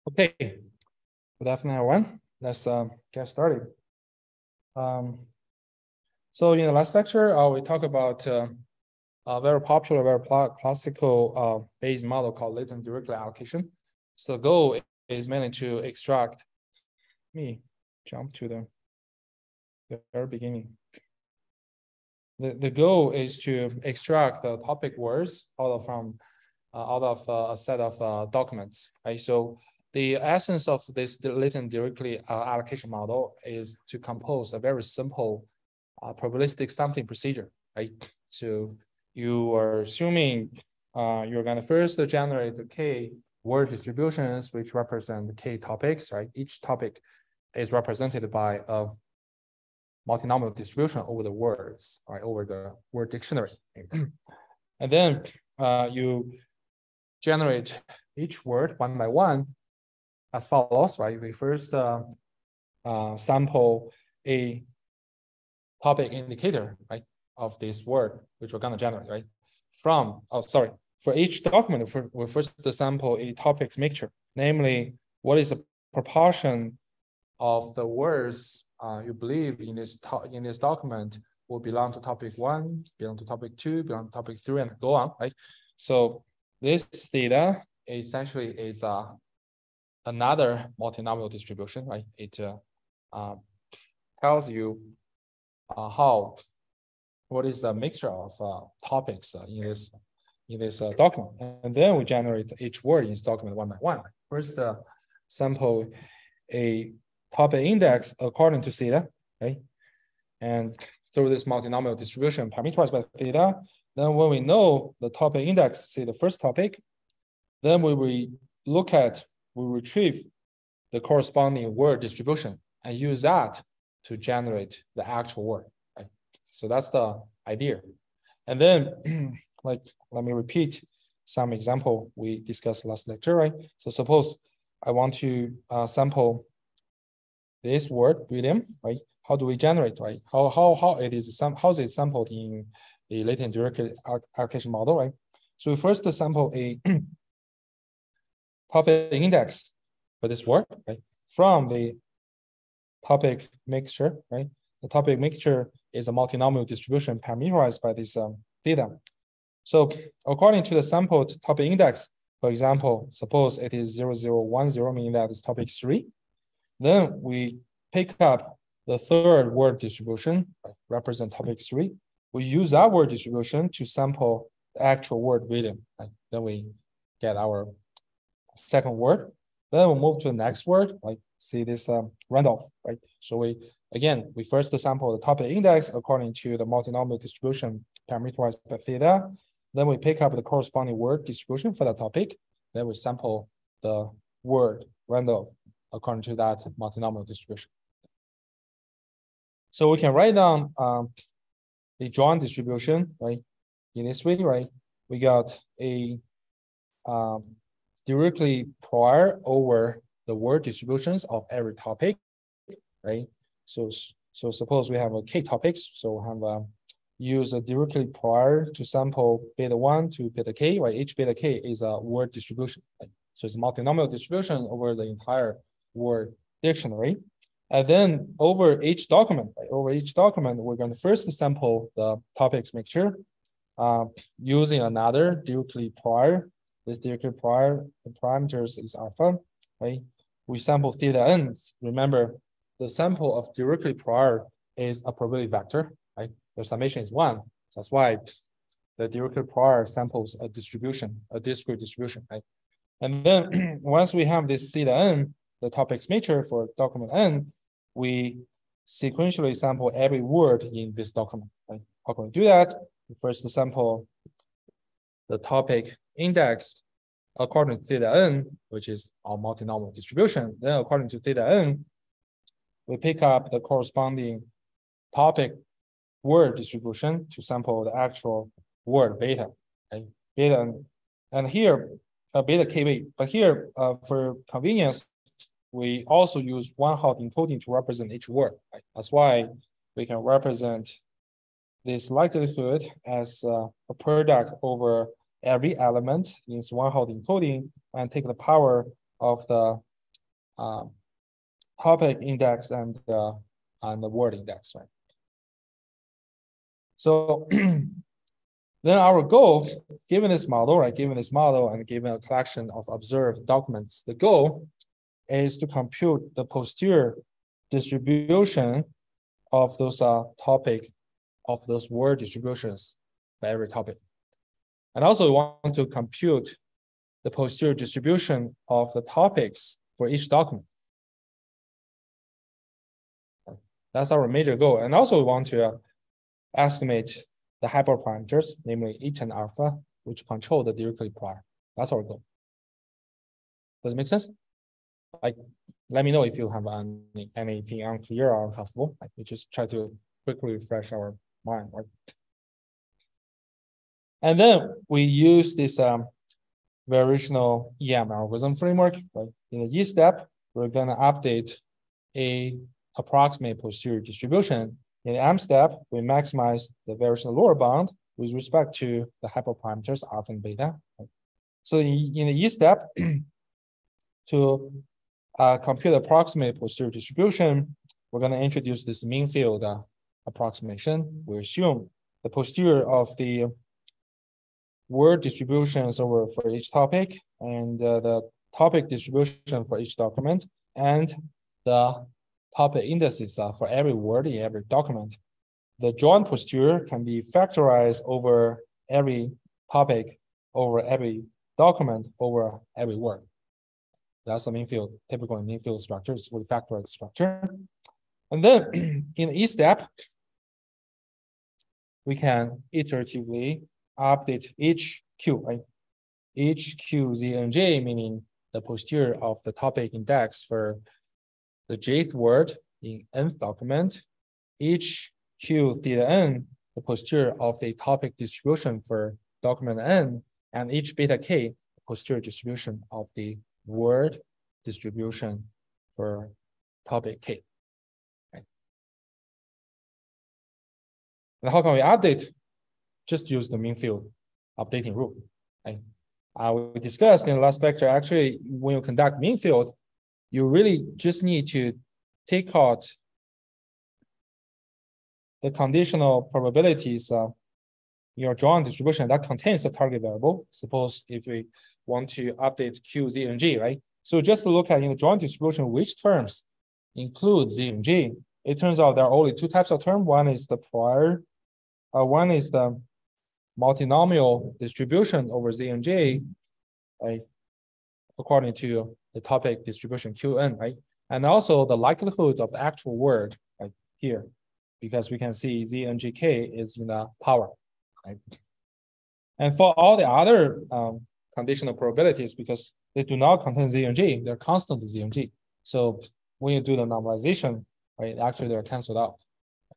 Okay, good afternoon, everyone. Let's get started. So in the last lecture, we talked about a very popular, very classical Bayes model called latent Dirichlet allocation. So the goal is mainly to extract. Let me jump to the very beginning. The goal is to extract the topic words out of a set of documents. Right? So the essence of this latent Dirichlet allocation model is to compose a very simple probabilistic sampling procedure. Right? So you are assuming you're going to first generate the k word distributions which represent the k topics. Right? Each topic is represented by a multinomial distribution over the words, right, over the word dictionary. And then you generate each word one by one as follows, right? We first sample a topic indicator, right, of this word, which we're gonna generate, right? For each document, we first sample a topics mixture, namely, what is the proportion of the words you believe in this document will belong to topic 1, belong to topic 2, belong to topic 3, and go on, right? So this data essentially is another multinomial distribution, right? It tells you what is the mixture of topics in this document, and then we generate each word in this document one by one. First, sample a topic index according to theta, right? And through this multinomial distribution parameterized by theta, then when we know the topic index, say the first topic, then we retrieve the corresponding word distribution and use that to generate the actual word, right? So that's the idea. And then, let me repeat some example we discussed last lecture, right? So suppose I want to sample this word, William, right? How do we generate, right? How is it sampled in the latent Dirichlet allocation model, right? So we first sample a topic index for this word, right? From the topic mixture, right? The topic mixture is a multinomial distribution parameterized by this theta. So according to the sampled topic index, for example, suppose it is 0010, meaning that it's topic 3. Then we pick up the third word distribution, represent topic 3. We use that word distribution to sample the actual word William. Right? Then we get our second word. Then we'll move to the next word, like see this Randolph, right? So we first sample the topic index according to the multinomial distribution parameterized by theta. Then we pick up the corresponding word distribution for that topic. Then we sample the word Randolph according to that multinomial distribution. So we can write down the joint distribution, right? In this way, right? We got a Dirichlet prior over the word distributions of every topic, right? So suppose we have a k topics. So we have use a Dirichlet prior to sample beta 1 to beta k, right? Each beta k is a word distribution, right? So it's a multinomial distribution over the entire word dictionary. And then over each document, right? Over each document, we're going to first sample the topics mixture using another Dirichlet prior. This Dirichlet prior, the parameters is alpha, right? We sample theta n. Remember, the sample of Dirichlet prior is a probability vector, right? The summation is 1. So that's why the Dirichlet prior samples a distribution, a discrete distribution, right? And then once we have this theta n, the topics mixture for document n, we sequentially sample every word in this document, right? How can we do that? We first sample the topic index according to theta n, which is our multinomial distribution. Then according to theta n, we pick up the corresponding topic word distribution to sample the actual word beta, right? Beta, and here, beta kb, but here, for convenience, we also use one-hot encoding to represent each word, right? That's why we can represent this likelihood as a product over every element in one-hot encoding and take the power of the topic index and the word index, right? So then our goal, given this model, right, and given a collection of observed documents, the goal is to compute the posterior distribution of those those word distributions for every topic. And also we want to compute the posterior distribution of the topics for each document. That's our major goal. And also we want to estimate the hyperparameters, namely eta and alpha, which control the Dirichlet prior. That's our goal. Does it make sense? Let me know if you have anything unclear or uncomfortable. We just try to quickly refresh our mind, right? And then we use this variational EM algorithm framework, right? In the E step, we're gonna update a approximate posterior distribution. In the M step, we maximize the variational lower bound with respect to the hyperparameters alpha and beta. Right? So in the E step, to compute the approximate posterior distribution, we're going to introduce this mean field approximation. We assume the posterior of the word distributions over for each topic and the topic distribution for each document and the topic indices for every word in every document. The joint posterior can be factorized over every topic, over every document, over every word. That's the mean field, typical mean field structure. It's fully factorized structure. And then in each step, we can iteratively update each Q, right? Each Q, Z, and J, meaning the posterior of the topic index for the jth word in nth document. Each Q, theta n, the posterior of the topic distribution for document n, and each beta k, the posterior distribution of the word distribution for topic K. Right. And how can we update? Just use the mean field updating rule. Right. We discussed in the last lecture, actually, when you conduct mean field, you really just need to take out the conditional probabilities your joint distribution that contains the target variable. Suppose if we want to update Q, Z, and G, right? So just to look at in the joint distribution, which terms include Z and G. It turns out there are only two types of term. One is the prior, one is the multinomial distribution over Z and J, right? According to the topic distribution Qn, right? And also the likelihood of the actual word, right here, because we can see Z and GK is in the power, right? And for all the other conditional probabilities, because they do not contain Z and G, they're constant to Z and G. So when you do the normalization, right, actually they're canceled out.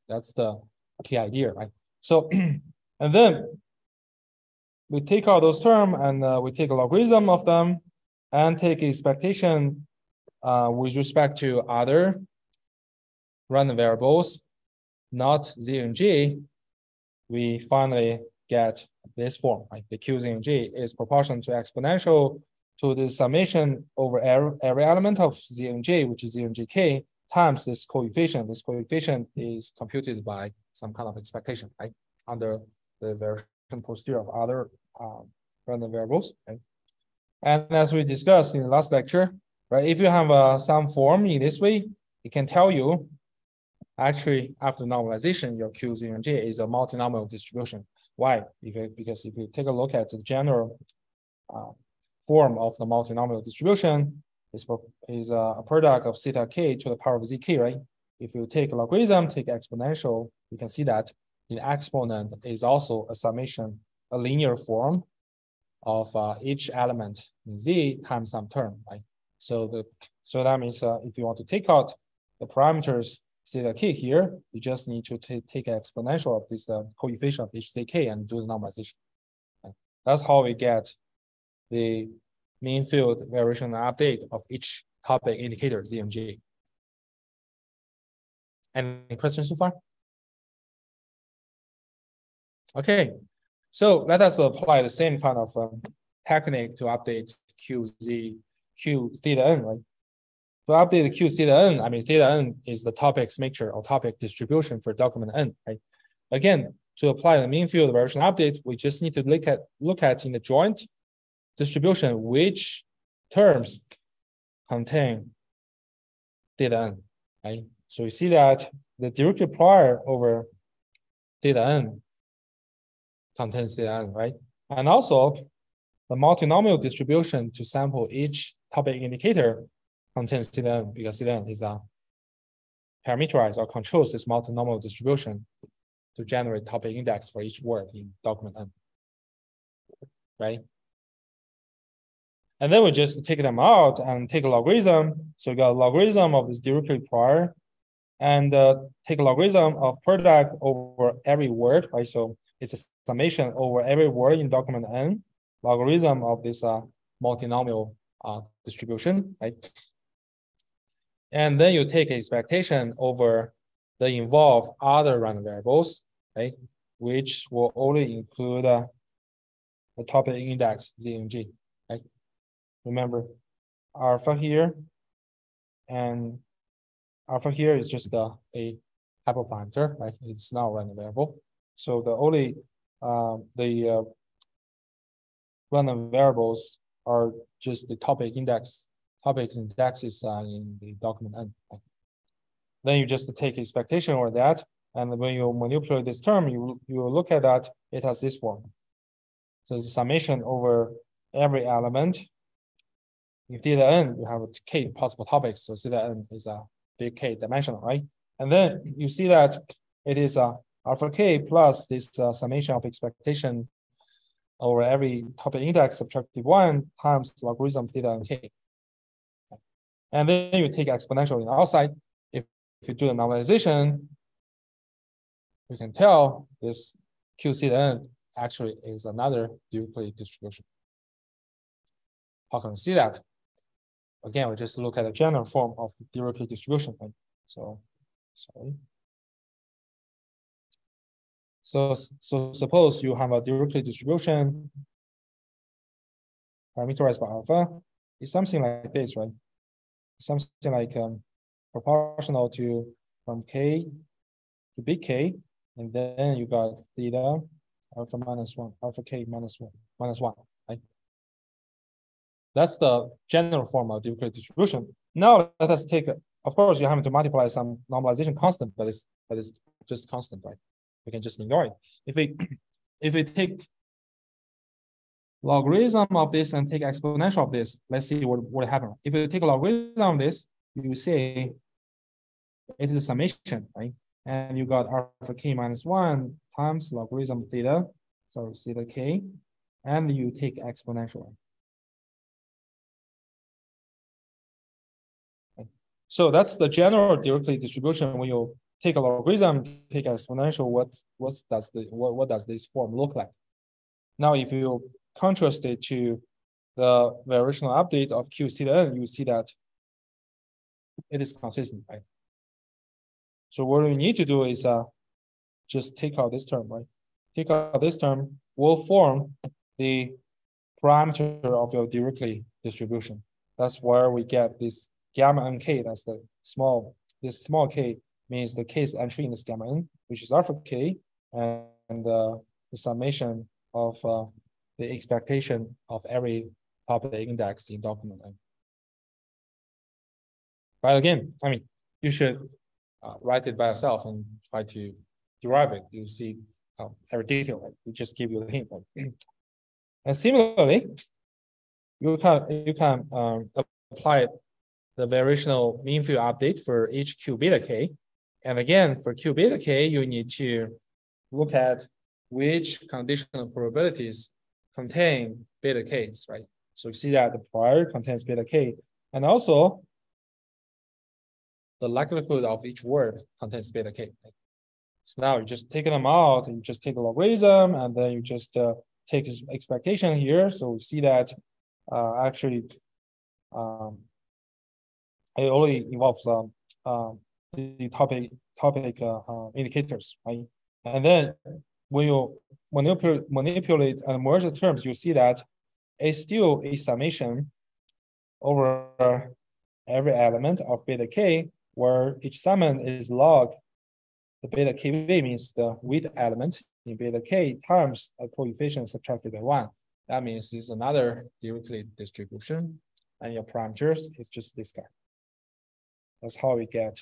That's the key idea, right? So, and then we take out those terms and we take a logarithm of them and take expectation with respect to other random variables, not Z and G. We finally get this form, right? The Q, Z, and G is proportional to exponential to the summation over every element of Z and J, which is Z and GK, times this coefficient. This coefficient is computed by some kind of expectation, right? Under the variation posterior of other random variables, right? And as we discussed in the last lecture, right? If you have some form in this way, it can tell you actually after normalization, your Q, Z, and J is a multinomial distribution. Why? Because if you take a look at the general form of the multinomial distribution, is a product of theta k to the power of zk, right? If you take a logarithm, take exponential, you can see that the exponent is also a summation, a linear form of each element in z times some term, right? So that means if you want to take out the parameters theta k here, you just need to take an exponential of this coefficient of each zk and do the normalization. Right? That's how we get the mean field variation update of each topic indicator Z and J. Any questions so far? Okay, so let us apply the same kind of technique to update Q, Z, Q, theta n, right? to update the Q theta n, I mean, theta n is the topics mixture or topic distribution for document n, right? Again, to apply the mean field version update, we just need to look at in the joint distribution which terms contain theta n, right? So you see that the directly prior over theta n contains theta n, right? And also the multinomial distribution to sample each topic indicator contains theta n because theta n is a parameterized or controls this multinomial distribution to generate topic index for each word in document n, right? And then we just take them out and take a logarithm. So we got a logarithm of this directly prior and take a logarithm of product over every word, right? So it's a summation over every word in document n, logarithm of this multinomial distribution, right? And then you take expectation over the involved other random variables, right? Which will only include the topic index Z and G, right? Remember, alpha here and alpha here is just a hyperparameter, right? It's not a random variable. So the only random variables are just the topics indexes in the document n. Right? Then you just take expectation over that, and when you manipulate this term, you look at that, it has this form. So it's a summation over every element. In theta n, you have k possible topics, so theta n is a big K dimensional, right? And then you see that it is alpha K plus this summation of expectation over every topic index subtractive 1 times logarithm theta and K. And then you take exponential in the outside. If you do the normalization, you can tell this Q theta n actually is another Dirichlet distribution. How can we see that? Again, we just look at the general form of the Dirichlet distribution. Right? So, sorry. So suppose you have a Dirichlet distribution parameterized by alpha. It's something like this, right? Something like proportional to from K to big K, and then you got theta alpha minus 1, alpha K minus 1, right? That's the general form of Dirichlet distribution. Now let us take, of course, you have to multiply some normalization constant, but it's just constant, right? We can just ignore it. If we take logarithm of this and take exponential of this, let's see what happens. If you take a logarithm of this, you say it is a summation, right? And you got alpha K minus 1 times logarithm theta, so theta K, and you take exponential. So that's the general Dirichlet distribution. When you take a logarithm, take exponential, what does this form look like? Now, if you contrast it to the variational update of Q theta n, you see that it is consistent, right? So what we need to do is just take out this term, right? Take out this term will form the parameter of your Dirichlet distribution. That's where we get this gamma n k. That's the this small k means the k's entry in this gamma n, which is alpha k, and the summation of the expectation of every topic index in document n. But again, I mean, you should write it by yourself and try to derive it. You see every detail, right? We just give you the hint. Right? And similarly, you can apply the variational mean field update for each Q beta K. And again, for Q beta K, you need to look at which conditional probabilities contain beta Ks, right? So you see that the prior contains beta K, and also the likelihood of each word contains beta K. Right? So now you just take them out, and you just take a logarithm, and then you just take this expectation here. So we see that actually it only involves the topic indicators, right? And then when you manipulate and merge the terms, you see that it's still a summation over every element of beta k, where each segment is log the beta kv means the width element in beta k times a coefficient subtracted by 1. That means this is another Dirichlet distribution, and your parameters is just this guy. That's how we get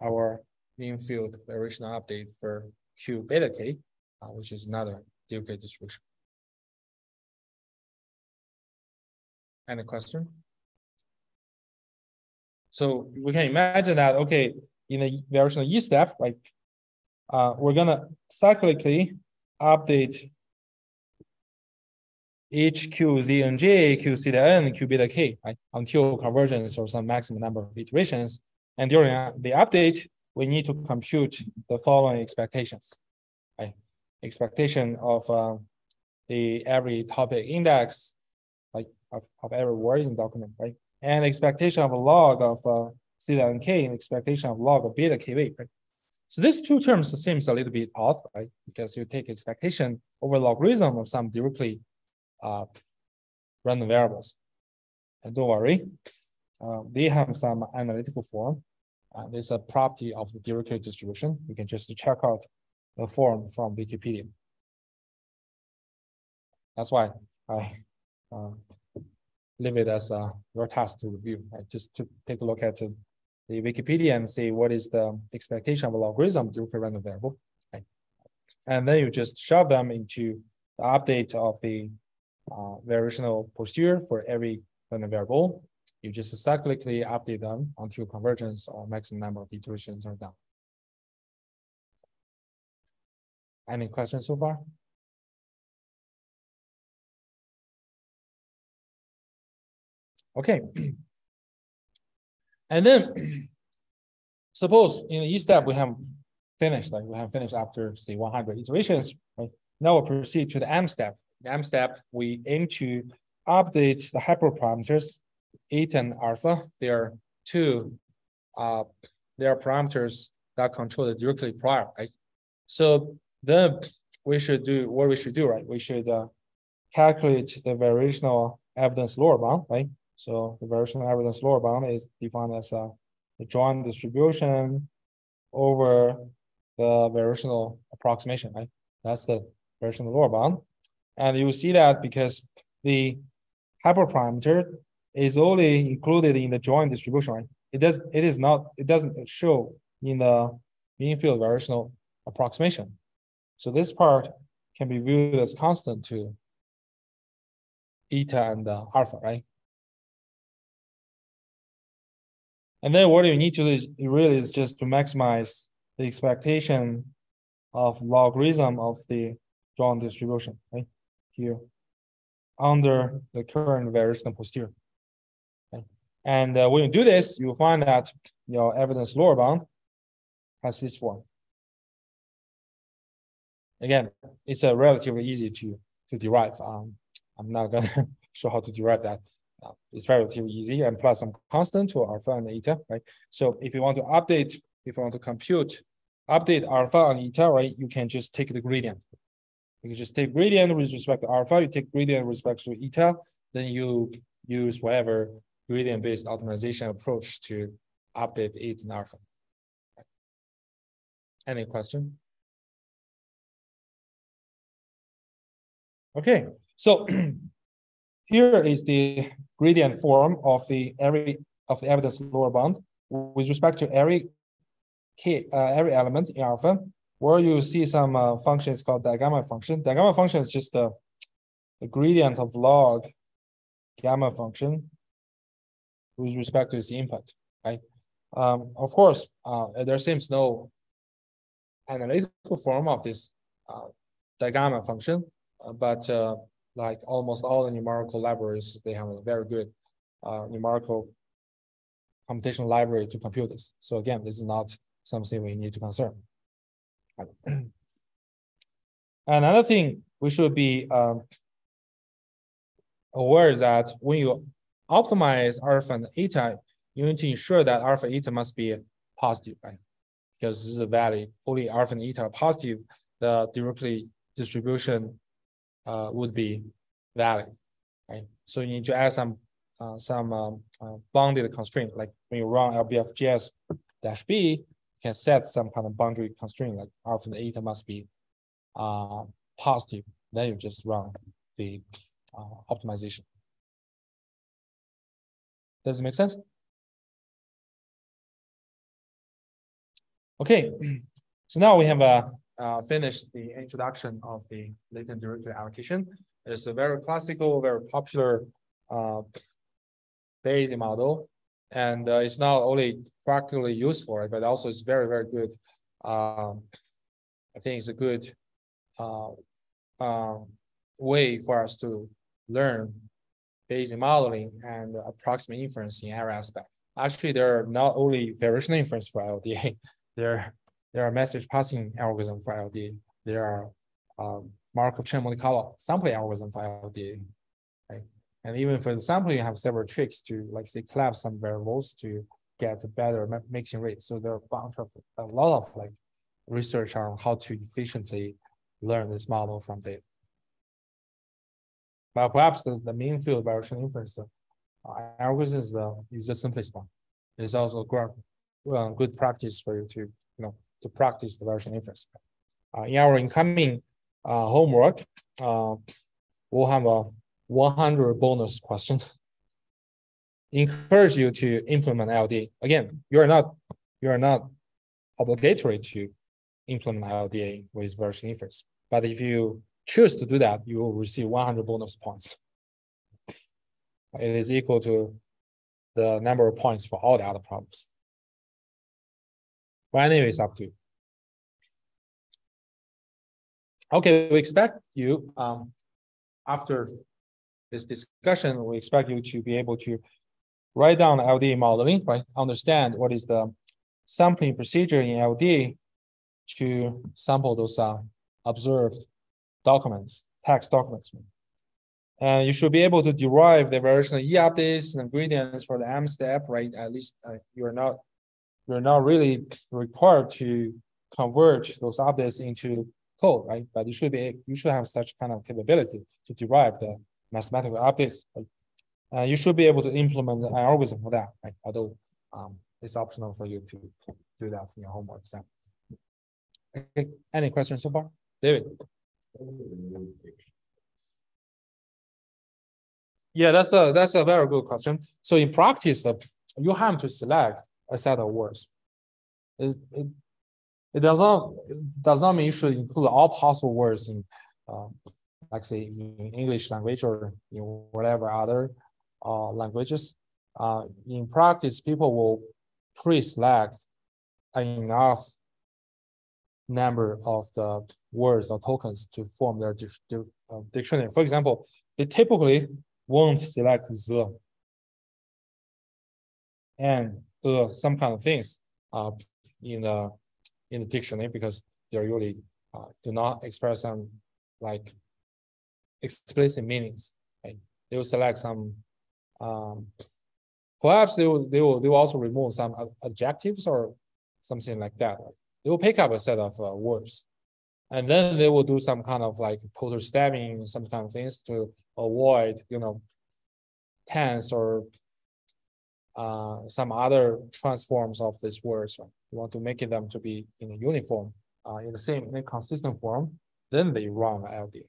our mean field variational update for Q beta k, which is another Dirichlet distribution. Any question? So we can imagine that, okay, in the variational E step, like we're gonna cyclically update each Q, Z, and J, Q, theta N, Q, beta K, right, until convergence or some maximum number of iterations. And during the update, we need to compute the following expectations, right? Expectation of the every topic index, like of every word in the document, right? And expectation of a log of theta and K, and expectation of log of beta KV, right? So these two terms seems a little bit odd, right? Because you take expectation over logarithm of some Dirichlet random variables. And don't worry, they have some analytical form. There's a property of the Dirichlet distribution. You can just check out the form from Wikipedia. That's why I leave it as your task to review, right? Just to take a look at the Wikipedia and see what is the expectation of a logarithm Dirichlet random variable, right? And then you just shove them into the update of the variational posterior for every random variable. You just cyclically update them until convergence or maximum number of iterations are done. Any questions so far? Okay. And then suppose in each step we have finished, like we have finished after say 100 iterations, right? Now we'll proceed to the M step. The M step, we aim to update the hyperparameters eta and alpha. There are two parameters that control the Dirichlet prior, right? So then we should do what we should do, right? We should calculate the variational evidence lower bound, right? So the variational evidence lower bound is defined as the joint distribution over the variational approximation, right? That's the variational lower bound. And you see that because the hyperparameter is only included in the joint distribution, right? It doesn't show in the mean field variational approximation. So this part can be viewed as constant to eta and alpha, right? And then what you need to do really is just to maximize the expectation of logarithm of the joint distribution, right? Here, under the current variational posterior. Okay. And when you do this, you'll find that your evidence lower bound has this form. Again, it's relatively easy to derive. I'm not going to show how to derive that. It's relatively easy, and plus some constant to alpha and eta, right? So if you want to update, if you want to update alpha and eta, right, you can just take the gradient. You can just take gradient with respect to alpha, you take gradient with respect to eta, then you use whatever gradient-based optimization approach to update eta and alpha. Any question? Okay, so here is the gradient form of the evidence lower bound with respect to every element in alpha, where you see some functions called digamma function. Digamma function is just the gradient of log gamma function with respect to its input, right? Of course, there seems no analytical form of this digamma function, but like almost all the numerical libraries, they have a very good numerical computational library to compute this. So again, this is not something we need to concern. Another thing we should be aware is that when you optimize alpha and eta, you need to ensure that alpha eta must be positive, right? Because this is a valid. Only alpha and eta are positive, the Dirichlet distribution would be valid, right? So you need to add some bounded constraint, like when you run LBF-JS-B, you can set some kind of boundary constraint, like alpha and eta must be positive. Then you just run the optimization. Does it make sense? Okay, so now we have finished the introduction of the latent derivative allocation. It's a very classical, very popular Bayesian model, and it's not only practically useful, but also it's very, very good. I think it's a good way for us to learn Bayesian modeling and approximate inference in every aspect. Actually, there are not only variational inference for LDA, there are message passing algorithms for LDA. There are Markov chain Monte Carlo sampling algorithm for LDA. Right? And even for the sampling, you have several tricks to, like, say, collapse some variables to get a better mixing rate. So there are a lot of like research on how to efficiently learn this model from data. But perhaps the main field of variational inference algorithm is the simplest one. It's also good practice for you to practice the variational inference. In our incoming homework, we'll have a 100 bonus question. Encourage you to implement LDA. Again, you are not obligatory to implement LDA with variational inference. But if you choose to do that, you will receive 100 bonus points. It is equal to the number of points for all the other problems. But anyway, it's up to you. Okay, we expect you, after this discussion, we expect you to be able to write down LDA modeling, right? Understand what is the sampling procedure in LDA to sample those observed documents, text documents. And you should be able to derive the variational E updates and gradients for the M step, right? At least you're not really required to convert those updates into code, right? But you should have such kind of capability to derive the mathematical updates. Right? You should be able to implement an algorithm for that, right? Although it's optional for you to do that in your homework exam. Okay. Any questions so far, David? Yeah, that's a very good question. So in practice, you have to select a set of words. It does not mean you should include all possible words in, like say, in English language or in whatever other languages. In practice, people will pre-select enough number of the words or tokens to form their dictionary. For example, they typically won't select the and some kind of things in the dictionary because they're usually do not express some like explicit meanings. Right? They will select some. Perhaps they will also remove some adjectives or something like that. Right? They will pick up a set of words, and then they will do some kind of like poster stabbing, some kind of things to avoid, tense or some other transforms of these words. Right? You want to make them to be in a uniform, in a consistent form. Then they run LDA.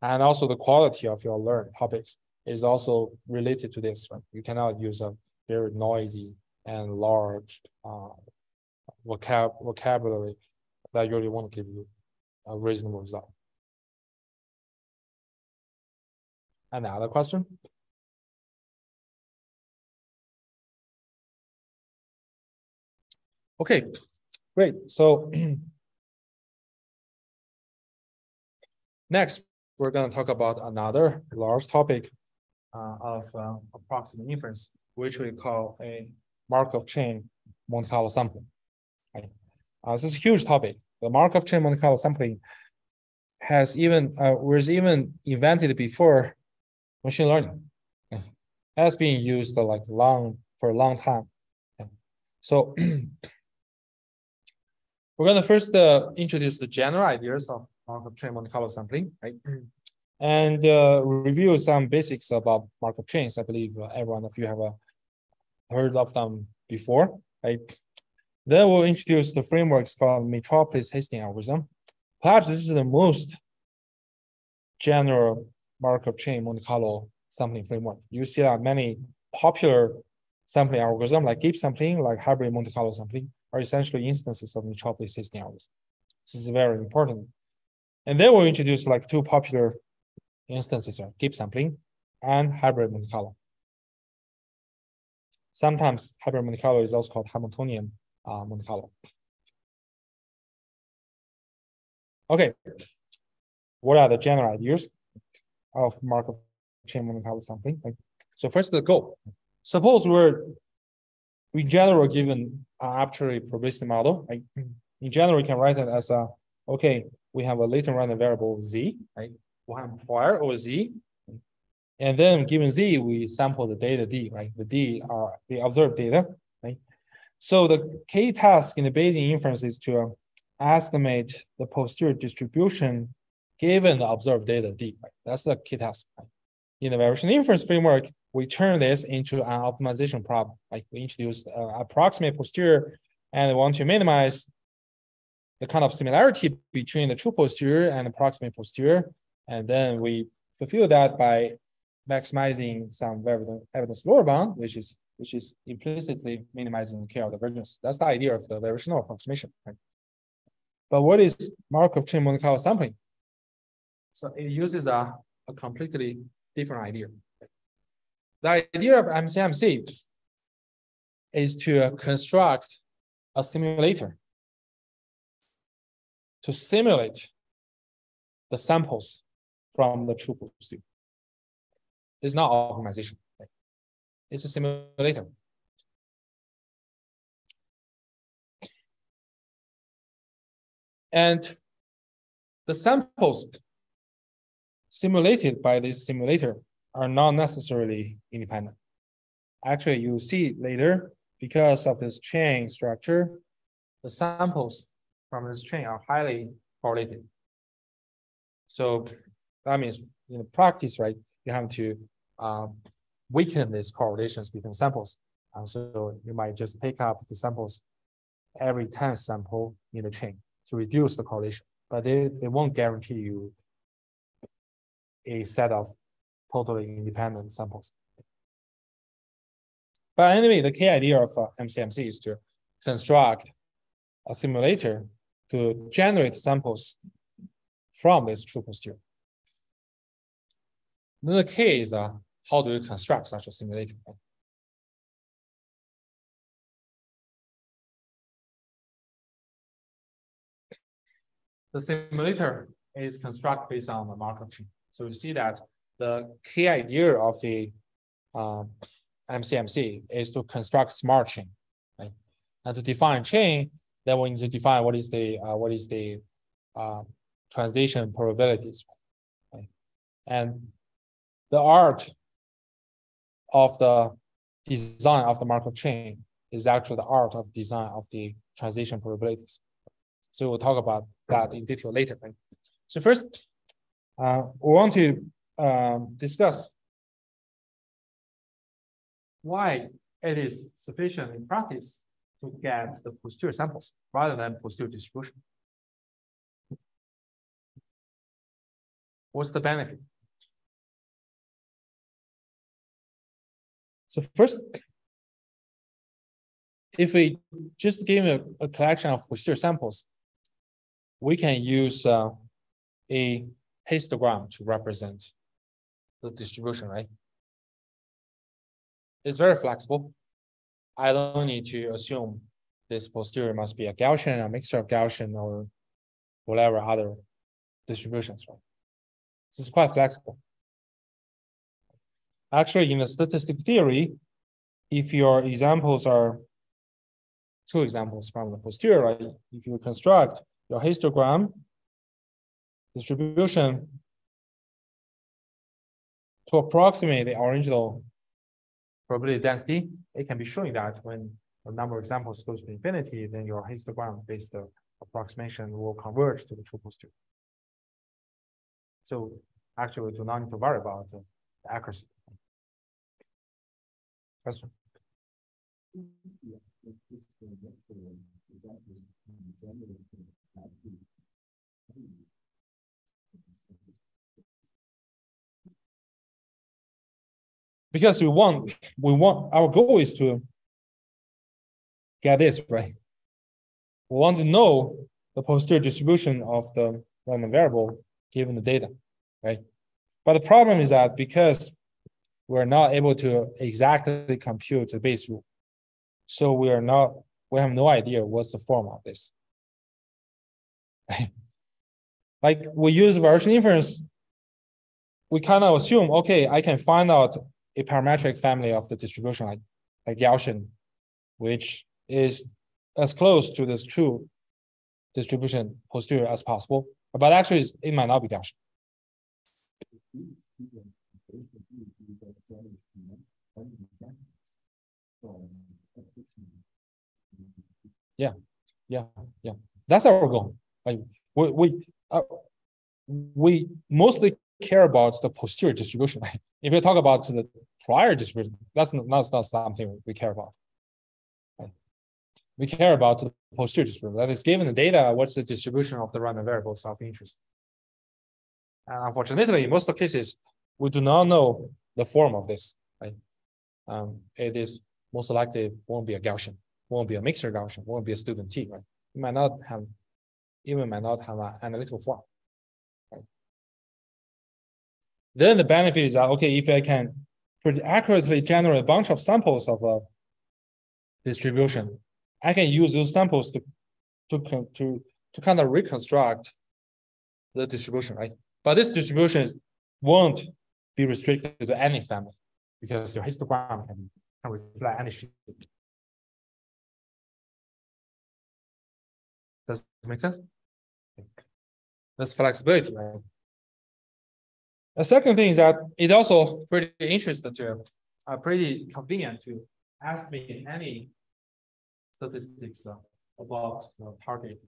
And also the quality of your learned topics is also related to this. Right? You cannot use a very noisy and large vocabulary that usually won't give you a reasonable result. Another question? Okay, great. So next, we're going to talk about another large topic of approximate inference, which we call a Markov chain Monte Carlo sampling. Right? This is a huge topic. The Markov chain Monte Carlo sampling was even invented before machine learning. It has been used for a long time. So we're going to first introduce the general ideas of Markov chain Monte Carlo sampling. Right? and review some basics about Markov chains. I believe every one of you have heard of them before, right? Then we'll introduce the frameworks called Metropolis-Hastings algorithm. Perhaps this is the most general Markov chain Monte Carlo sampling framework. You see that many popular sampling algorithms like Gibbs sampling, like hybrid Monte Carlo sampling, are essentially instances of Metropolis-Hastings algorithm. This is very important. And then we'll introduce like two popular instances are Gibbs sampling and hybrid Monte Carlo. Sometimes hybrid Monte Carlo is also called Hamiltonian Monte Carlo. Okay, what are the general ideas of Markov chain Monte Carlo sampling? So first, the goal. Suppose we generally given an arbitrary probabilistic model. Like in general, we can write it as a okay. We have a latent random variable z, right? We have prior over z, and then given z, we sample the data d, right? The d are the observed data, right? So the key task in the Bayesian inference is to estimate the posterior distribution given the observed data d. Right? That's the key task. Right? In the variation inference framework, we turn this into an optimization problem. Like we introduce approximate posterior, and we want to minimize the kind of similarity between the true posterior and approximate posterior, and then we fulfill that by maximizing some evidence lower bound, which is implicitly minimizing the KL divergence. That's the idea of the variational approximation. Right? But what is Markov chain Monte Carlo sampling? So it uses a completely different idea. The idea of MCMC is to construct a simulator to simulate the samples from the true posterior. It's not optimization. Right? It's a simulator. And the samples simulated by this simulator are not necessarily independent. Actually, you'll see later, because of this chain structure, the samples from this chain are highly correlated. So that means in practice, right, you have to weaken these correlations between samples. So you might just take up the samples every 10th sample in the chain to reduce the correlation, but they won't guarantee you a set of totally independent samples. But anyway, the key idea of MCMC is to construct a simulator to generate samples from this true posterior. Then the key is how do you construct such a simulator? The simulator is constructed based on the Markov chain. So you see that the key idea of the MCMC is to construct smart chain, right? And to define chain, then we need to define what is the transition probabilities, right? And the art of the design of the Markov chain is actually the art of design of the transition probabilities. So we'll talk about that in detail later, right? So first, we want to discuss why it is sufficient in practice to get the posterior samples rather than posterior distribution. What's the benefit? So first, if we just give a collection of posterior samples, we can use a histogram to represent the distribution, right? It's very flexible. I don't need to assume this posterior must be a Gaussian, a mixture of Gaussian, or whatever other distributions, right? This is quite flexible. Actually, in the statistical theory, if your examples are true examples from the posterior, right? If you construct your histogram distribution to approximate the original probability density, it can be showing that when the number of examples goes to infinity, then your histogram-based approximation will converge to the true posterior. So actually we do not need to worry about the accuracy. Question? Because we want our goal is to get this right. We want to know the posterior distribution of the random variable given the data, right? But the problem is that because we're not able to exactly compute the base rule, so we have no idea what's the form of this. Right? Like we use variation inference, we kind of assume, okay, I can find out a parametric family of the distribution like Gaussian, which is as close to this true distribution posterior as possible. But actually, it might not be Gaussian. Yeah. That's our goal. Like we mostly care about the posterior distribution. If you talk about the prior distribution, that's not something we care about. Right? We care about the posterior distribution. That is, given the data, what's the distribution of the random variables of interest? And unfortunately, in most cases, we do not know the form of this. Right? It is most likely won't be a Gaussian, won't be a mixture Gaussian, won't be a student T. Right? It might not have an analytical form. Right? Then the benefit is that, okay, if I can pretty accurately generate a bunch of samples of a distribution, I can use those samples to kind of reconstruct the distribution, right? But this distribution won't be restricted to any family because your histogram can reflect any shape. Does it make sense? That's flexibility, right? The second thing is that it's also pretty interesting to, pretty convenient to ask me any statistics about the target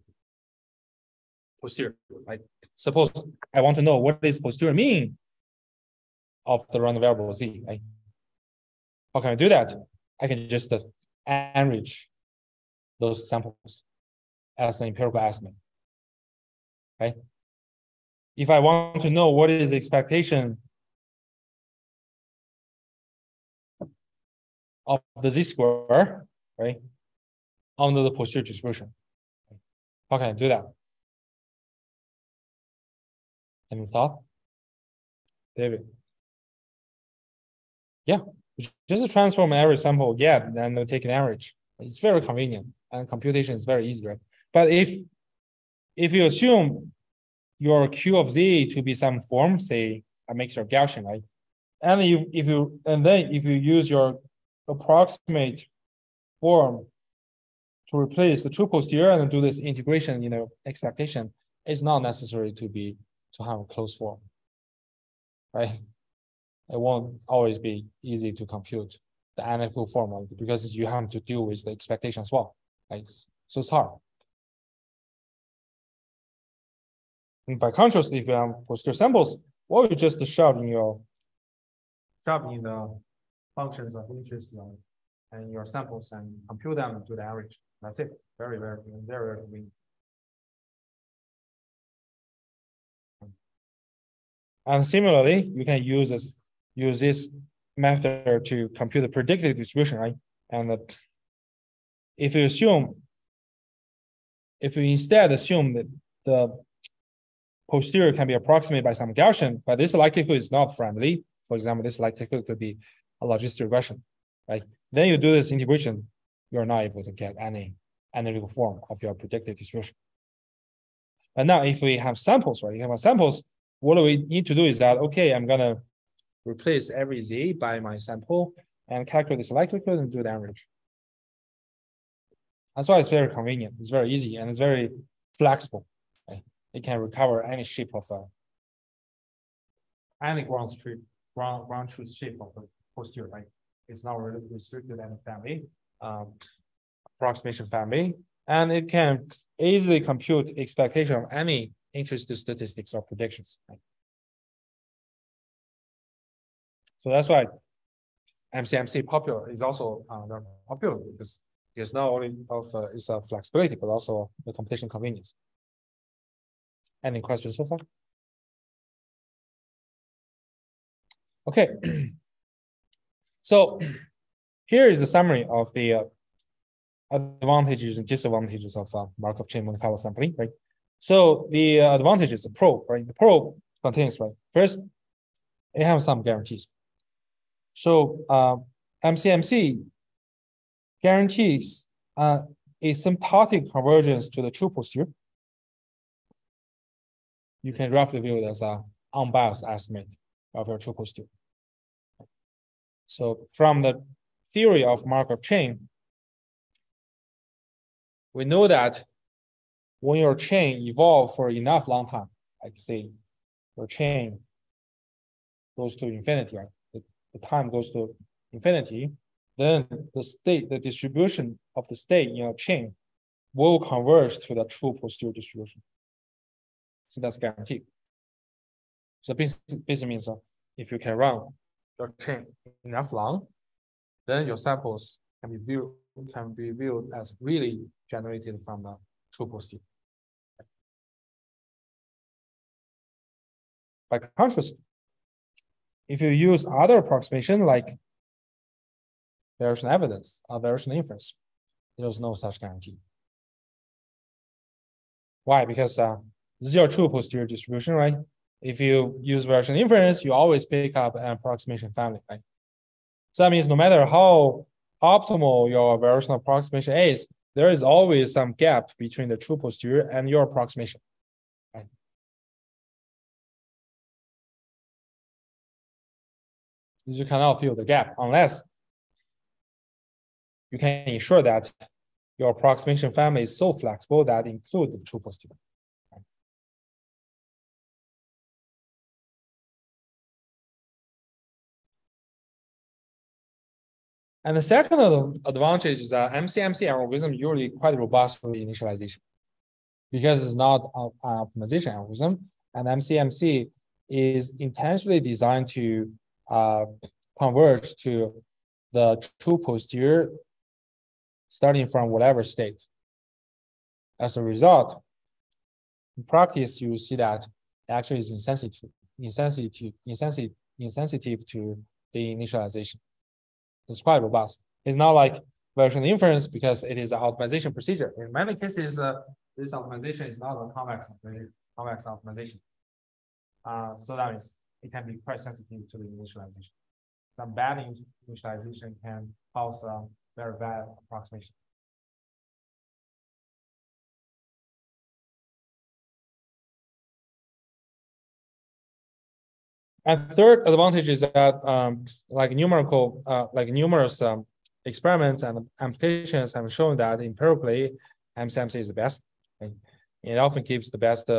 posterior. Like, suppose I want to know what is posterior mean of the random variable z. Right? How can I do that? I can just enrich those samples as an empirical estimate. Right? If I want to know what is the expectation of the z-square, right, under the posterior distribution, how can I do that? Any thought? David? Yeah, just transform every sample again, then take an average. It's very convenient, and computation is very easy, right? But if you assume your Q of Z to be some form, say a mixture of Gaussian, right? And if you use your approximate form to replace the true posterior and do this integration, expectation, it's not necessary to have a closed form, right? It won't always be easy to compute the analytical form because you have to deal with the expectation as well, right? So it's hard. And by contrast, if you have posterior samples, well, you just shove in the functions of interest and your samples and compute them to the average. That's it. Very, very, very, very convenient. And similarly, you can use this method to compute the predicted distribution, right? And if you instead assume that the posterior can be approximated by some Gaussian, but this likelihood is not friendly. For example, this likelihood could be a logistic regression, right? Then you do this integration, you're not able to get any analytical form of your predicted distribution. And now if we have samples, right? You have samples, what we need to do is that, okay, I'm gonna replace every Z by my sample and calculate this likelihood and do the average. That's why it's very convenient. It's very easy and it's very flexible. Right? It can recover any shape of any ground truth shape of the posterior. Right? It's not really restricted to any family, approximation family, and it can easily compute expectation of any interest statistics or predictions. Right? So that's why MCMC popular is also very popular because it's not only of its flexibility, but also the computation convenience. Any questions so far? Okay. So here is a summary of the advantages and disadvantages of Markov chain Monte Carlo sampling, right? So the advantages, the probe, right? The probe contains, right? First, it has some guarantees. So MCMC guarantees asymptotic convergence to the true posterior. You can roughly view it as an unbiased estimate of your true posterior. So from the theory of Markov chain, we know that when your chain evolves for enough long time, like say your chain goes to infinity, right? The time goes to infinity, then the distribution of the state in your chain will converge to the true posterior distribution. So that's guaranteed. So basically means if you can run your chain enough long, then your samples can be viewed as really generated from the true posterior. By contrast, if you use other approximation like variation evidence or variation inference, there's no such guarantee. Why? Because this is your true posterior distribution, right? If you use variation inference, you always pick up an approximation family, right? So that means no matter how optimal your variation approximation is, there is always some gap between the true posterior and your approximation, right? You cannot fill the gap unless you can ensure that your approximation family is so flexible that include the true posterior. And the second advantage is that MCMC algorithm is usually quite robust for the initialization because it's not an optimization algorithm, and MCMC is intentionally designed to converge to the true posterior starting from whatever state. As a result, in practice, you will see that it actually is insensitive to the initialization. It's quite robust. It's not like version inference because it is an optimization procedure. In many cases, this optimization is not a convex optimization. So that means it can be quite sensitive to the initialization. Some bad initialization can cause very bad approximation. And third advantage is that like numerous experiments and applications have shown that empirically MCMC is the best. And it often gives the best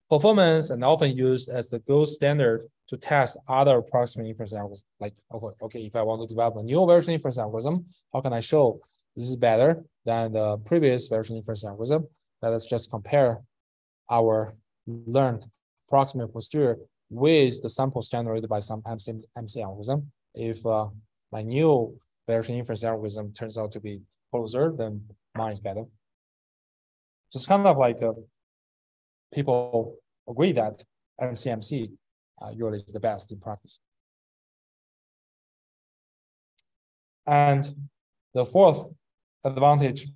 performance and often used as the gold standard to test other approximate inference algorithms. Like, okay, if I want to develop a new version inference algorithm, how can I show this is better than the previous version inference algorithm? Let's just compare our learned approximate posterior with the samples generated by some MC algorithm. If my new version inference algorithm turns out to be closer, then mine is better. So it's kind of like people agree that MCMC usually is the best in practice. And the fourth advantage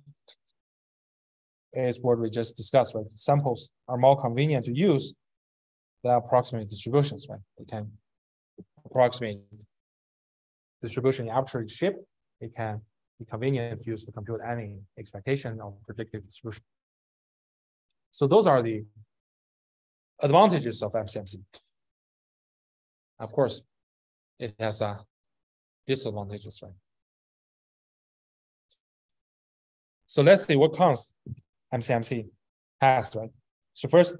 is what we just discussed, right? Samples are more convenient to use than approximate distributions, right? It can approximate distribution in arbitrary shape. It can be convenient to use to compute any expectation of predicted distribution. So those are the advantages of MCMC. Of course, it has disadvantages, right? So let's see what cons MCMC has, right? So first,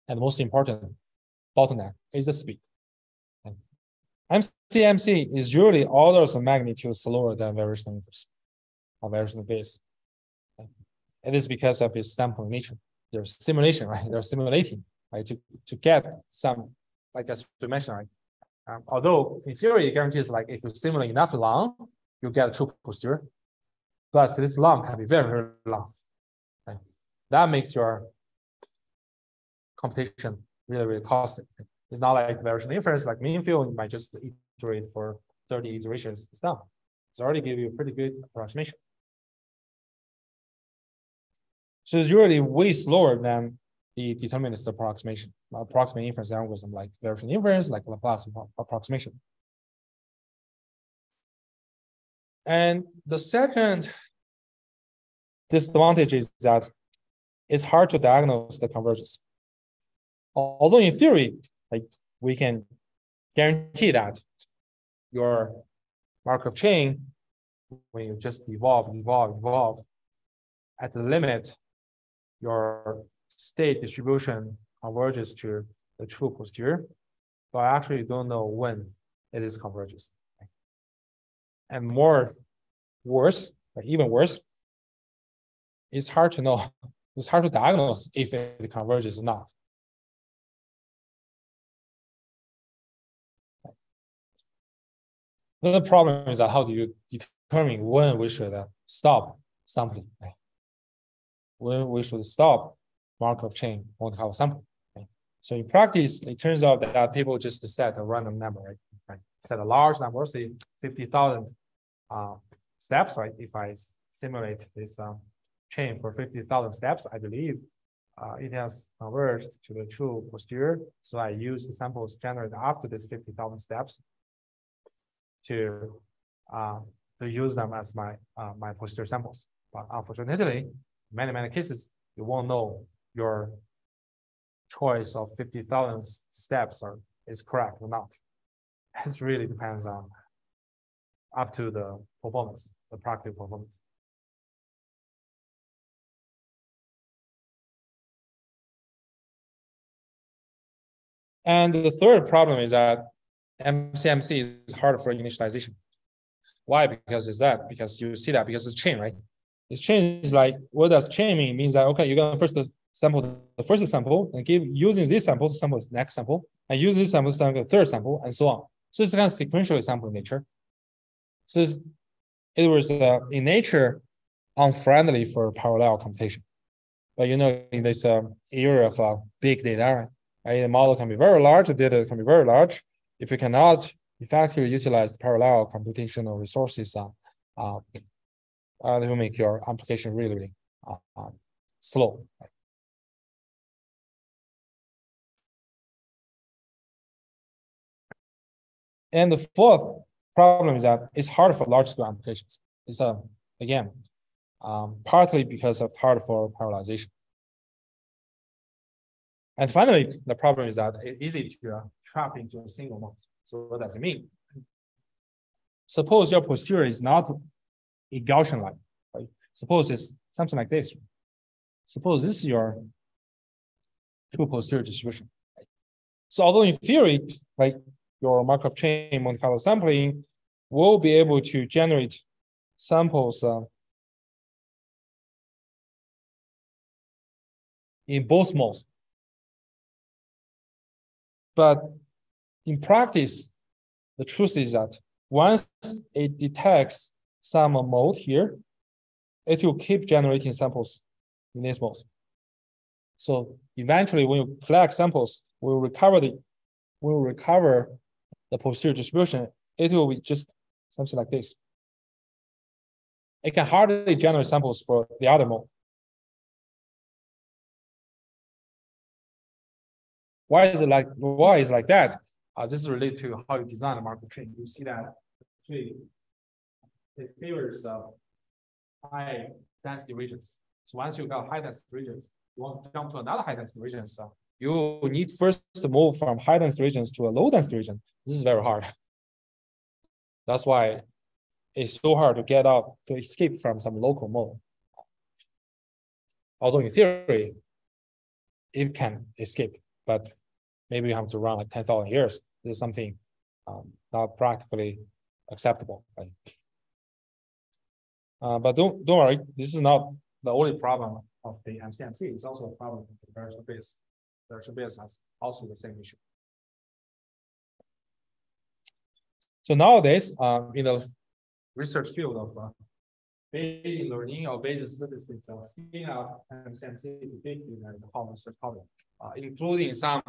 and most important bottleneck is the speed. MCMC is usually orders of magnitude slower than variational inference or variational base. It is because of its sampling nature. There's simulation, right? They're simulating, right? To get some, like as we mentioned, right? Although in theory, it guarantees like if you simulate enough long, you get a true posterior. But this long can be very, very long. Okay? That makes your computation really, really costly. It's not like variation inference, like mean field, you might just iterate for 30 iterations. It's done. It's already give you a pretty good approximation. So it's usually way slower than the determinist approximation, approximate inference algorithm, like variation inference, like Laplace approximation. And the second disadvantage is that it's hard to diagnose the convergence. Although in theory, like we can guarantee that your Markov chain, when you just evolve, at the limit, your state distribution converges to the true posterior, but I actually don't know when it is converges. And worse, like even worse, it's hard to know. It's hard to diagnose if it converges or not. The problem is that how do you determine when we should stop sampling? When we should stop Markov chain won't have a sample. Okay? So in practice, it turns out that people just set a random number, right? Set a large number, say 50,000 steps, right? If I simulate this chain for 50,000 steps, I believe it has converged to the true posterior. So I use the samples generated after this 50,000 steps to use them as my my posterior samples. But unfortunately, many cases, you won't know your choice of 50,000 steps is correct or not. It really depends on up to the performance, the practical performance. And the third problem is that MCMC is hard for initialization. Why? Because you see that because it's chain, right? This chain is like, what does chain mean? It means that, okay, you're going to first sample the first sample and keep using this sample to sample the next sample, and use this sample to sample the third sample, and so on. So it's kind of sequentially sample in nature. So it was in nature unfriendly for parallel computation. But you know, in this era of big data, right, the model can be very large, the data can be very large. If you cannot effectively utilize the parallel computational resources, it will make your application really, really slow. Right? And the fourth problem is that it's hard for large-scale applications. It's again, partly because of hard for parallelization. And finally, the problem is that it's easy to trap into a single mode. So what does it mean? Suppose your posterior is not a Gaussian line, right? Suppose it's something like this. Suppose this is your true posterior distribution. Right? So although in theory, like your Markov chain Monte Carlo sampling will be able to generate samples in both modes. But in practice, the truth is that once it detects some mode here, it will keep generating samples in this mode. So eventually, when you collect samples, we'll recover the posterior distribution. It will be just something like this. It can hardly generate samples for the other mode. Why is it like that? This is related to how you design a Markov chain. You see that it favors high density regions. So once you got high density regions, you want to jump to another high density region. So you need first to move from high density regions to a low density region. This is very hard. That's why it's so hard to get out, to escape from some local mode. Although in theory, it can escape, but maybe you have to run like 10,000 years. This is something not practically acceptable. Right? But don't worry, this is not the only problem of the MCMC. It's also a problem of the variable base. Variable base has also the same issue. So nowadays, in the research field of Bayesian learning or Bayesian statistics, scaling out MCMC to big data is a common research problem, including some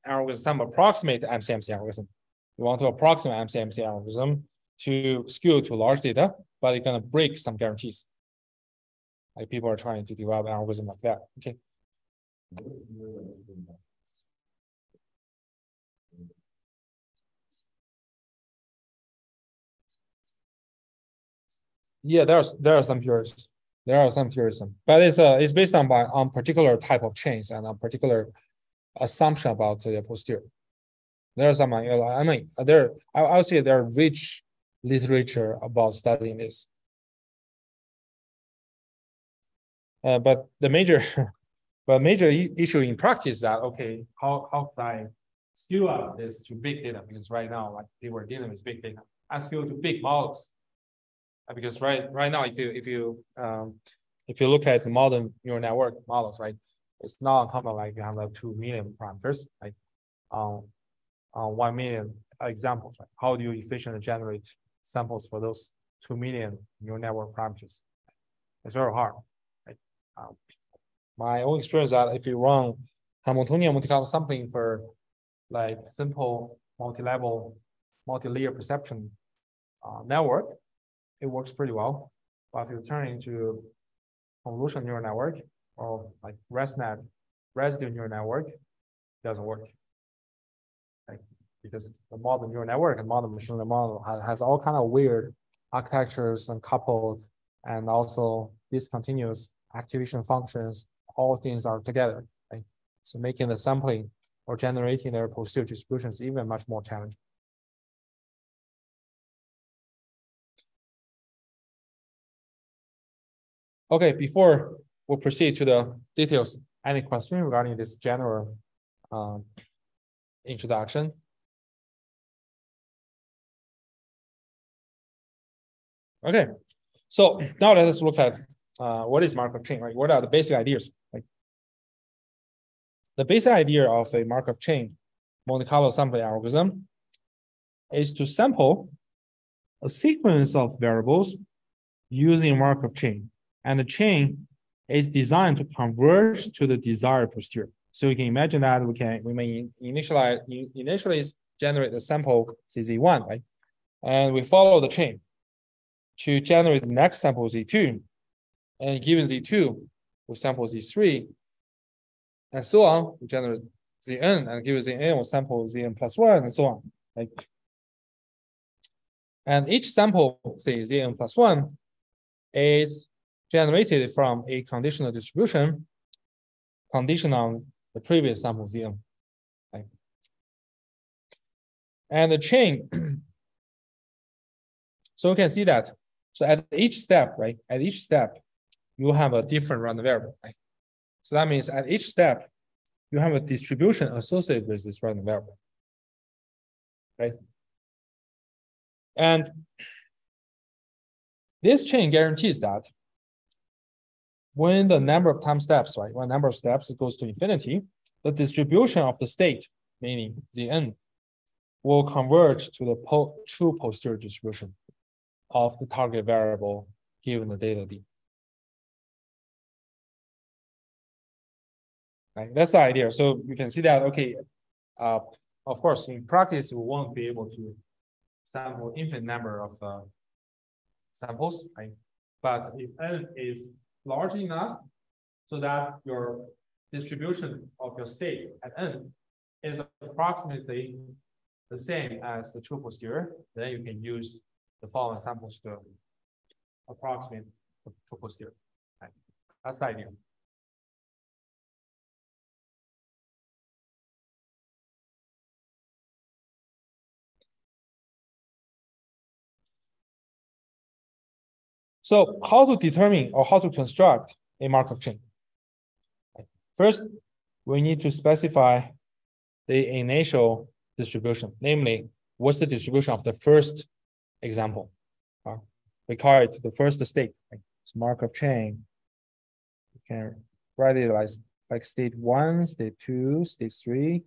algorithms, some approximate MCMC algorithm. You want to approximate MCMC algorithm to scale to large data, but it's gonna break some guarantees. Like people are trying to develop an algorithm like that. Okay. Yeah, there are some theories. There are some theorism, but it's based on particular type of chains and a particular assumption about the posterior. There are some, I mean, I would say there are rich literature about studying this. But the major issue in practice is that, okay, how can I scale up this to big data? Because right now, like they were dealing with big data, I scale to big models. Because right now, if you look at the modern neural network models, right, it's not uncommon like you have like 2 million parameters, like 1 million examples. Right? How do you efficiently generate samples for those 2 million neural network parameters? It's very hard. Right? My own experience that if you run Hamiltonian multi-level sampling for like simple multi-level, multi-layer perception network, it works pretty well. But if you turn into convolutional neural network or like ResNet, residue neural network, it doesn't work. Like, because the modern neural network and modern machine learning model has all kind of weird architectures and coupled, and also discontinuous activation functions. All things are together, right? So making the sampling or generating their posterior distributions even much more challenging. Okay, before we proceed to the details, any question regarding this general introduction? Okay, so now let us look at what is Markov chain, right? What are the basic ideas? Like the basic idea of a Markov chain Monte Carlo sampling algorithm is to sample a sequence of variables using Markov chain, and the chain is designed to converge to the desired posterior. So you can imagine that we may initially generate the sample CZ1, right? And we follow the chain to generate the next sample Z2. And given Z2, we sample Z3, and so on. We generate Zn, and given Zn, we sample Zn plus 1, and so on. Right? And each sample, say Zn plus 1, is generated from a conditional distribution conditioned on the previous sample Zn. Right? And the chain, so you can see that. So at each step, right? At each step, you have a different random variable, right? So that means at each step, you have a distribution associated with this random variable, right? And this chain guarantees that when the number of time steps, right, when number of steps goes to infinity, the distribution of the state, meaning Zn, will converge to the true posterior distribution of the target variable given the data D. Right? That's the idea. So you can see that, okay, of course, in practice, we won't be able to sample infinite number of samples, right? But if n is large enough so that your distribution of your state at n is approximately the same as the true posterior, then you can use the following samples to approximate the true posterior. Right? That's the idea. So how to determine or how to construct a Markov chain? First, we need to specify the initial distribution, namely, what's the distribution of the first example? We call it the first state. Right? So Markov chain, you can write it like state 1, state 2, state 3,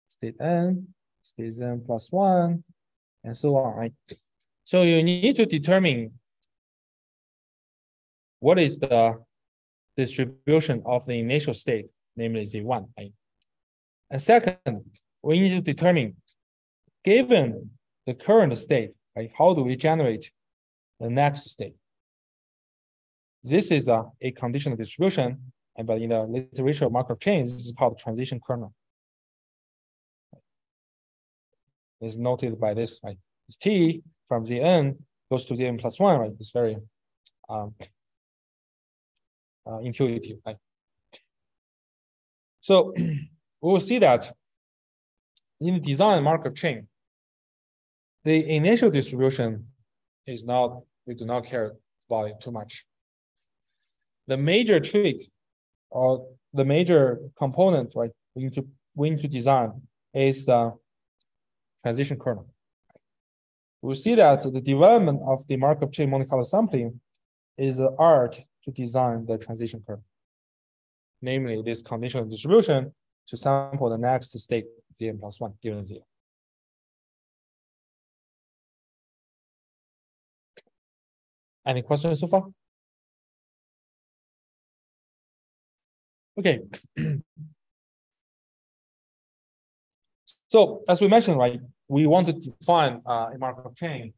state n, state n plus 1, and so on, right? So you need to determine what is the distribution of the initial state, namely Z1, right? And second, we need to determine, given the current state, right, how do we generate the next state? This is a conditional distribution, but in the literature of Markov chains, this is called transition kernel. It's noted by this, right? It's T from Zn goes to Zn plus 1, right? It's very intuitive, right? So we will see that in the design Markov chain, the initial distribution is not, we do not care about it too much. The major trick or the major component, right, we need to design is the transition kernel. We'll see that the development of the Markov chain Monte Carlo sampling is an art to design the transition kernel, namely this conditional distribution to sample the next state Zn plus 1 given 0. Any questions so far? Okay. So as we mentioned, right, we want to define a Markov chain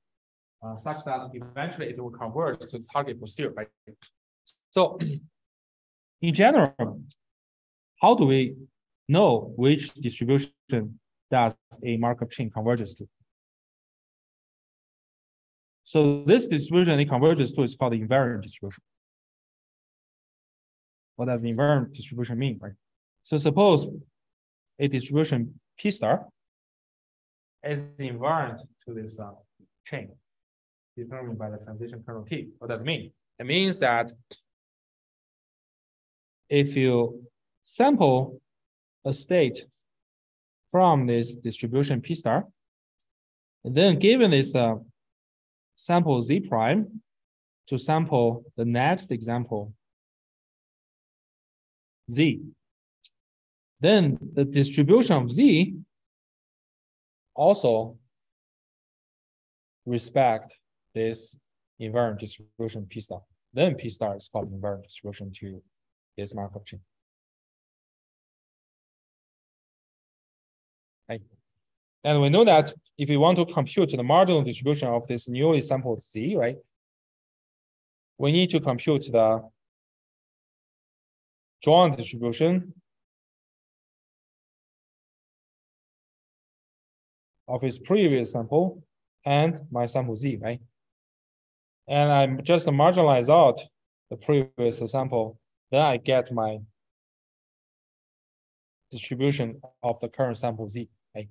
such that eventually it will converge to target posterior, right? So in general, how do we know which distribution does a Markov chain converges to? So this distribution it converges to is called the invariant distribution. What does the invariant distribution mean, right? So suppose a distribution P star is invariant to this chain determined by the transition kernel T. What does it mean? It means that if you sample a state from this distribution P star, and then given this sample Z prime to sample the next example Z, then the distribution of Z also respect this invariant distribution P star. Then P star is called invariant distribution to this Markov chain. Right. And we know that if we want to compute the marginal distribution of this newly sampled Z, right, we need to compute the joint distribution of its previous sample and my sample Z, right? And I just marginalize out the previous sample, then I get my distribution of the current sample Z, right?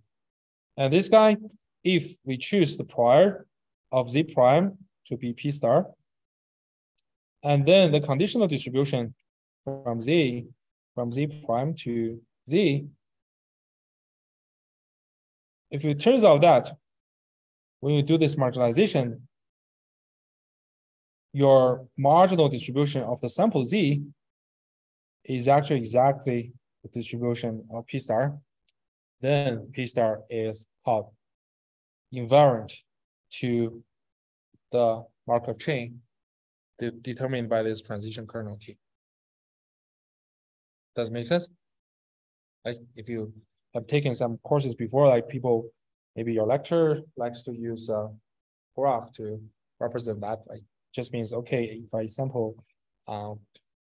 And this guy, if we choose the prior of Z prime to be P star, and then the conditional distribution from Z prime to Z, if it turns out that when you do this marginalization, your marginal distribution of the sample Z is actually exactly the distribution of P star, then P star is called invariant to the Markov chain determined by this transition kernel T. Does it make sense? Like if you have taken some courses before, like people, maybe your lecturer likes to use a graph to represent that, right? Just means, okay, if I sample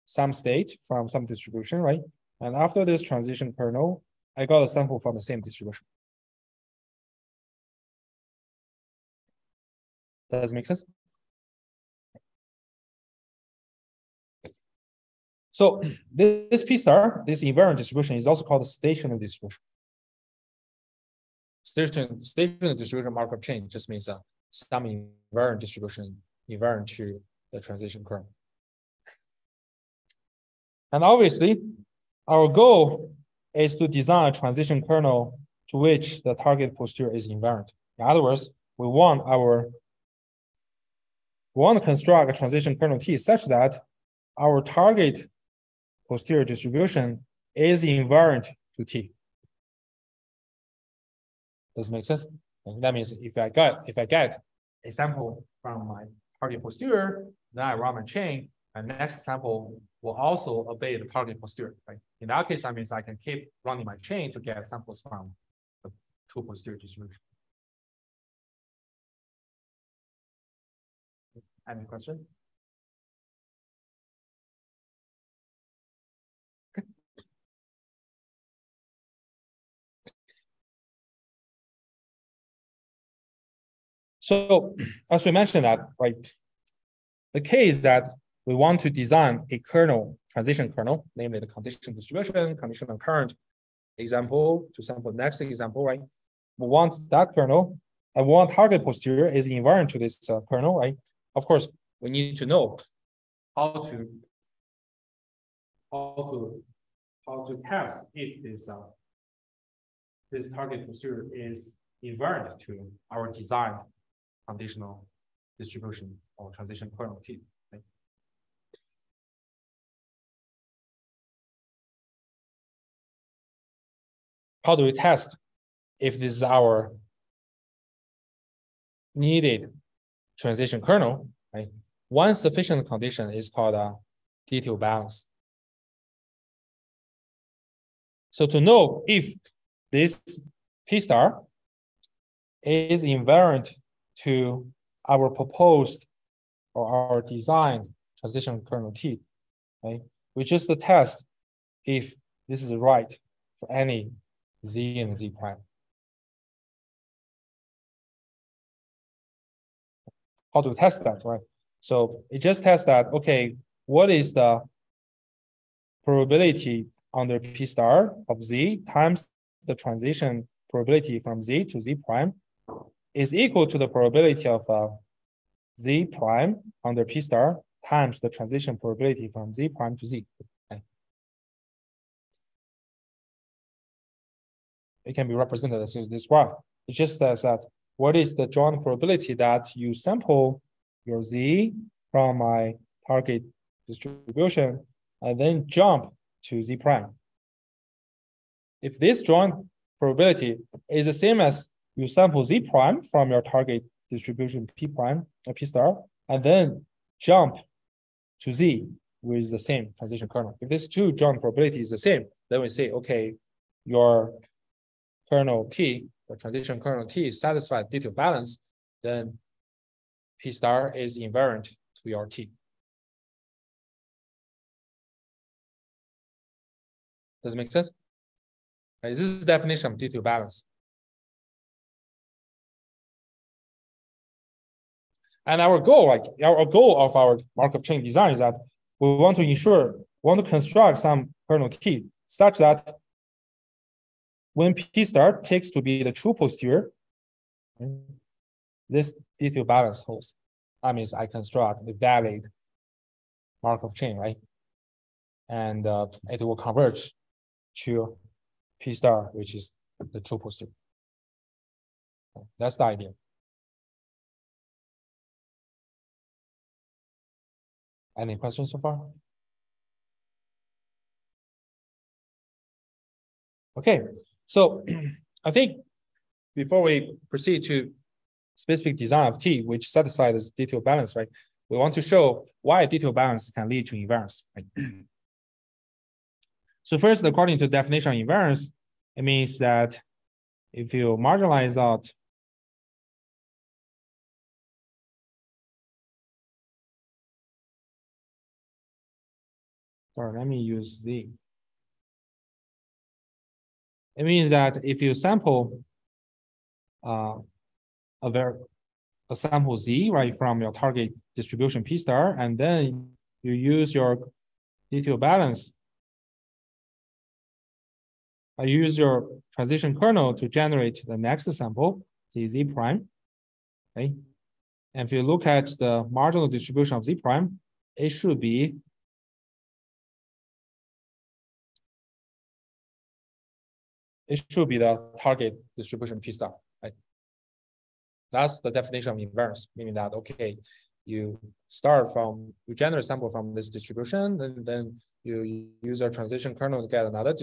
some state from some distribution, right? And after this transition kernel, I got a sample from the same distribution. Does it make sense? So this P star, this invariant distribution is also called the stationary distribution. Stationary distribution Markov chain just means some invariant distribution invariant to the transition kernel. And obviously, our goal is to design a transition kernel to which the target posterior is invariant. In other words, we want to construct a transition kernel T such that our target posterior distribution is invariant to T. Does it make sense? And that means if I get a sample from my target posterior, then I run my chain, and next sample will also obey the target posterior. Right? In that case, that means I can keep running my chain to get samples from the true posterior distribution. Any question? Okay. So as we mentioned that, right, the case that we want to design a kernel, transition kernel, namely the condition distribution, conditional current example to sample next example, right? We want that kernel, and we want target posterior is invariant to this kernel, right? Of course, we need to know how to test if this target posterior is invariant to our designed conditional distribution or transition kernel T. Right? How do we test if this is our needed transition kernel? Right? One sufficient condition is called a detail balance. So to know if this P star is invariant to our proposed or our designed transition kernel T, right? We just test if this is right for any Z and Z prime. How to test that, right? So it just tests that, okay, what is the probability under P star of Z times the transition probability from Z to Z prime is equal to the probability of Z prime under P star times the transition probability from Z prime to Z. Okay. It can be represented as this graph. It just says that what is the joint probability that you sample your Z from my target distribution and then jump to Z prime. If this joint probability is the same as you sample Z prime from your target distribution P prime or P star, and then jump to Z with the same transition kernel. If this two joint probability is the same, then we say, okay, your kernel T, the transition kernel T satisfies detail balance, then P star is invariant to your T. Does it make sense? Right, this is the definition of detail balance. And our goal, our goal of our Markov chain design is that we want to construct some kernel T such that when P star takes to be the true posterior, this detail balance holds. That means I construct a valid Markov chain, right? And it will converge to P star, which is the true posterior. That's the idea. Any questions so far? Okay, so I think before we proceed to specific design of T, which satisfies this detail balance, right? We want to show why detail balance can lead to invariance, right? So first, according to the definition of invariance, it means that if you marginalize out let me use Z. It means that if you sample a sample Z, right, from your target distribution P star, and then you use your detail balance, I use your transition kernel to generate the next sample, Z prime, okay? And if you look at the marginal distribution of Z prime, it should be the target distribution P star, right? That's the definition of invariance, meaning that, okay, you generate sample from this distribution, and then you use a transition kernel to get another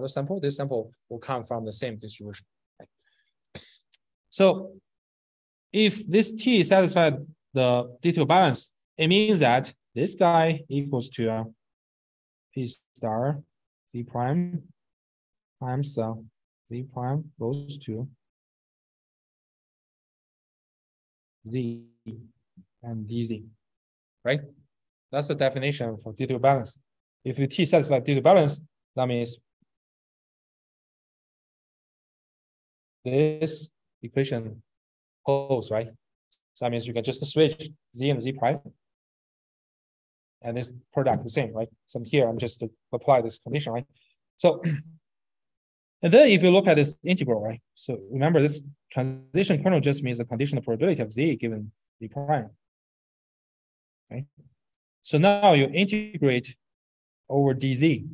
sample. This sample will come from the same distribution. Right? So if this T satisfies the D2 balance, it means that this guy equals to P star Z prime times Z prime goes to Z and DZ, right? That's the definition for D2 balance. If you T satisfies D2 balance, that means this equation holds, right? So that means you can just switch Z and Z prime. And this product the same, right? So here I'm just to apply this condition, right? So, and then if you look at this integral, right? So remember this transition kernel just means the conditional probability of Z given Z prime, right? So now you integrate over DZ,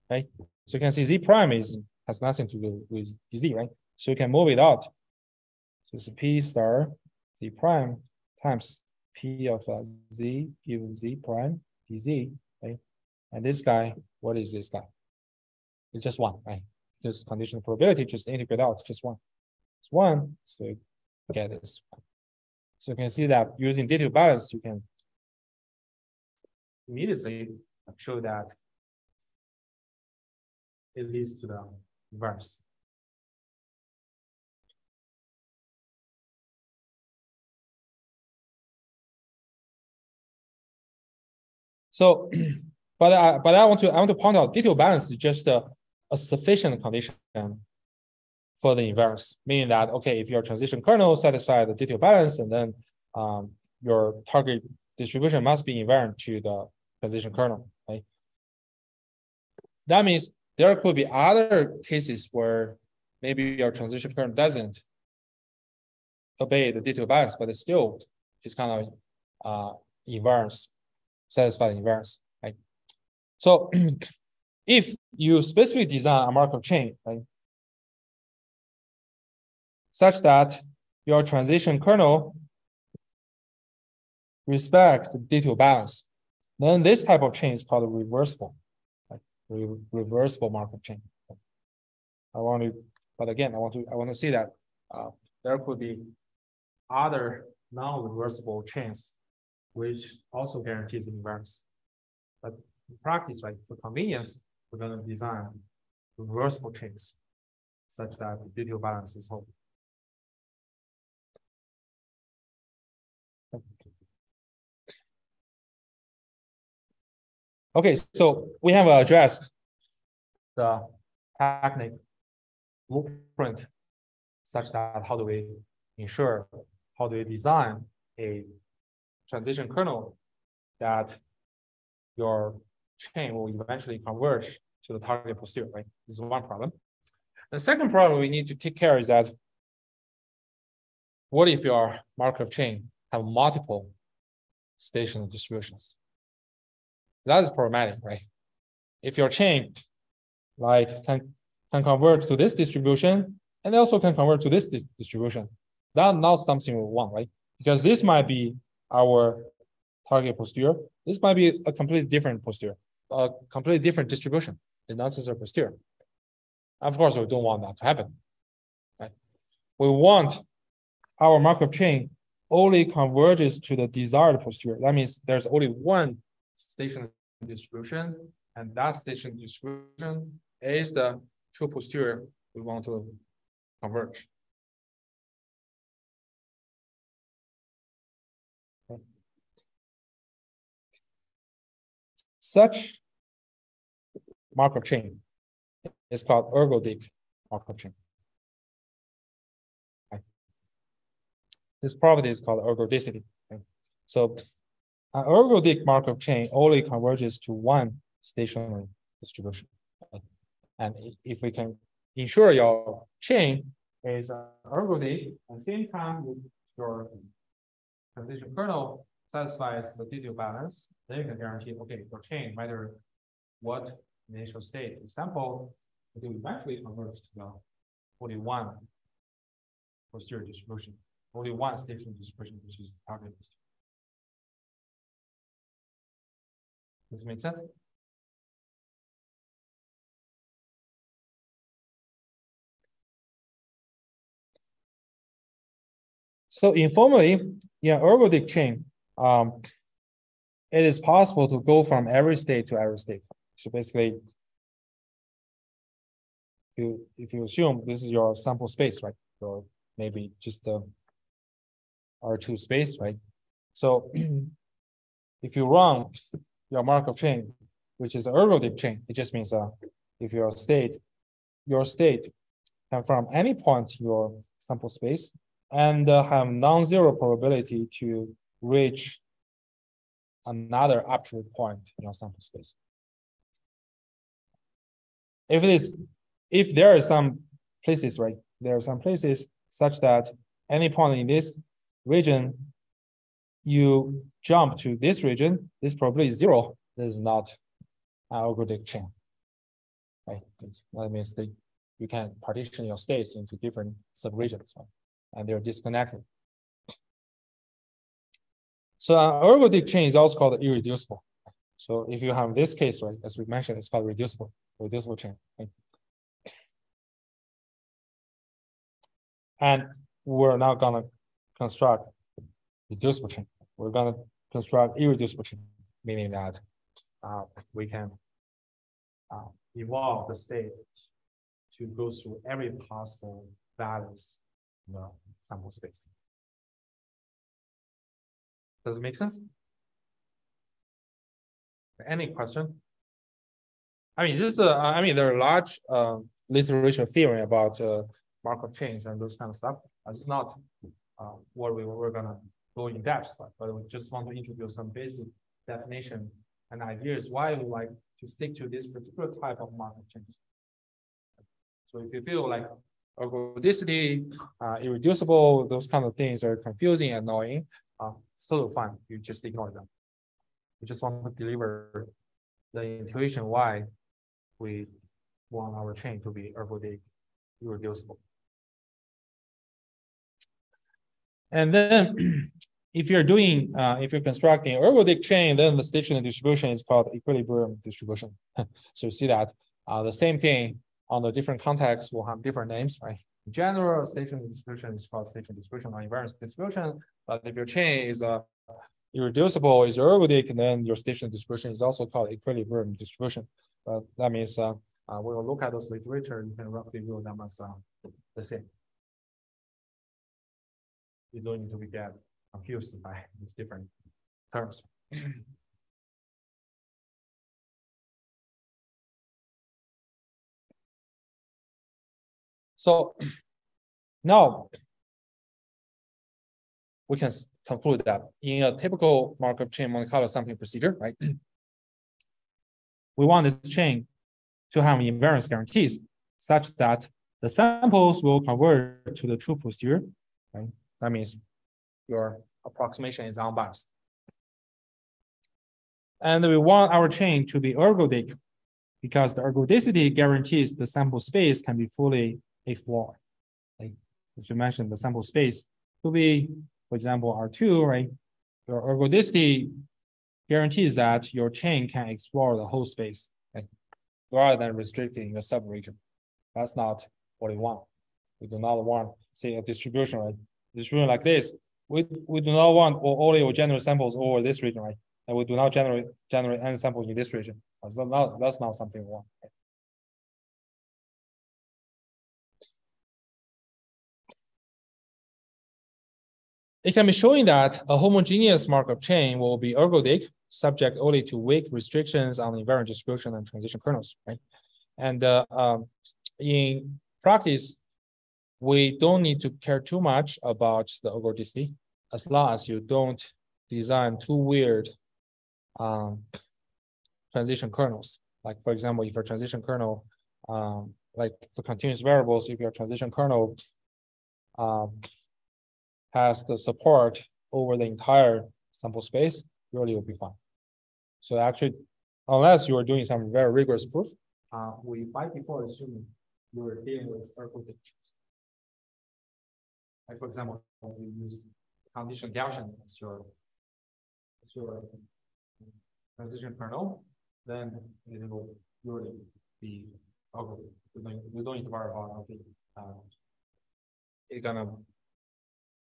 right? So you can see Z prime has nothing to do with DZ, right? So you can move it out. So it's P star Z prime times P of Z given Z prime DZ, right? And this guy, what is this guy? It's just one, right? This conditional probability just integrate out just one. It's one, so you get this. So you can see that using D2 balance, you can immediately show that it leads to the inverse. So, but I want to point out D2 balance is just a sufficient condition for the inverse, meaning that okay, if your transition kernel satisfies the D2 balance, and then your target distribution must be invariant to the transition kernel, right? That means there could be other cases where maybe your transition kernel doesn't obey the D2 balance, but it still is kind of invariance, satisfy the invariance, right? So if you specifically design a Markov chain, right, such that your transition kernel respect the D2 balance, then this type of chain is called a reversible, right? Reversible Markov chain. But again, I want to see that there could be other non-reversible chains which also guarantees the invariance. But in practice, right, for convenience, we're going to design reversible chains such that the D2 balance is whole. Okay, so we have addressed the technique blueprint such that how do we design a transition kernel that your chain will eventually converge to the target posterior, right? This is one problem. The second problem we need to take care is that what if your Markov chain have multiple stationary distributions? That is problematic, right? If your chain like can convert to this distribution and also can convert to this distribution, that's not something we want, right? Because this might be our target posterior. This might be a completely different posterior, a completely different distribution. It's not necessarily posterior. Of course, we don't want that to happen, right? We want our Markov chain only converges to the desired posterior. That means there's only one stationary distribution, and that stationary distribution is the true posterior we want to converge. Okay. Such Markov chain is called ergodic Markov chain. Okay. This property is called ergodicity. Okay. So an ergodic Markov chain only converges to one stationary distribution. Okay. And if we can ensure your chain is ergodic at the same time with your transition kernel satisfies the D2 balance, then you can guarantee, okay, your chain, no matter what initial state you sample, it will eventually converge to the only one posterior distribution, only one station distribution, which is the target posterior. Does it make sense? So informally, in ergodic chain, it is possible to go from every state to every state. So basically, if you assume this is your sample space, right? Or maybe just the R2 space, right? So if you run your Markov chain, which is an ergodic chain, it just means if your state can from any point in your sample space and have non-zero probability to reach another absolute point in your sample space. If there are some places, right? There are some places such that any point in this region, you jump to this region, this probability is zero. This is not an ergodic chain, right? That means that you can partition your states into different subregions, right? And they're disconnected. So an ergodic chain is also called irreducible. So if you have this case, right, as we mentioned, it's called reducible chain. Right? And we're not gonna construct reducible chain. We're gonna construct irreducible chain, meaning that we can evolve the state to go through every possible values in the sample space. Does it make sense? Any question? I mean, this there are large literature theory about Markov chains and those kind of stuff. This is not what we're gonna go in depth, but we just want to introduce some basic definition and ideas why we like to stick to this particular type of Markov chains. So if you feel like ergodicity, irreducible, those kind of things are confusing and annoying, it's totally fine. You just ignore them. We just want to deliver the intuition why we want our chain to be ergodic, irreducible. And then if you're constructing ergodic chain, then the stationary distribution is called equilibrium distribution. So you see that the same thing on the different contexts will have different names, right? In general, stationary distribution is called stationary distribution or invariance distribution. But if your chain is irreducible, is ergodic, and then your stationary distribution is also called equilibrium distribution. But that means we'll look at those literature, you can roughly view them as the same. You don't need to get confused by these different terms. So now we can conclude that in a typical Markov chain Monte Carlo sampling procedure, right? We want this chain to have invariance guarantees such that the samples will converge to the true posterior, right? That means your approximation is unbiased. And we want our chain to be ergodic because the ergodicity guarantees the sample space can be fully explored. Like, as you mentioned, the sample space will be, for example, R2, right? Your ergodicity guarantees that your chain can explore the whole space, right? Rather than restricting the subregion. That's not what we want. We do not want, say, a distribution, right? Distribution like this. We do not want only or generate samples over this region, right? And we do not generate any samples in this region. That's not something we want. Right? It can be shown that a homogeneous Markov chain will be ergodic, subject only to weak restrictions on the invariant distribution and transition kernels, right? And in practice, we don't need to care too much about the ergodicity as long as you don't design too weird transition kernels. Like, for example, if your transition kernel, like for continuous variables, if your transition kernel has the support over the entire sample space, really will be fine. So actually, unless you are doing some very rigorous proof, we by default assume you are dealing with ergodic chains. Like, for example, you use condition Gaussian as your transition kernel, then it will really be ergodic. You don't need to worry about it's gonna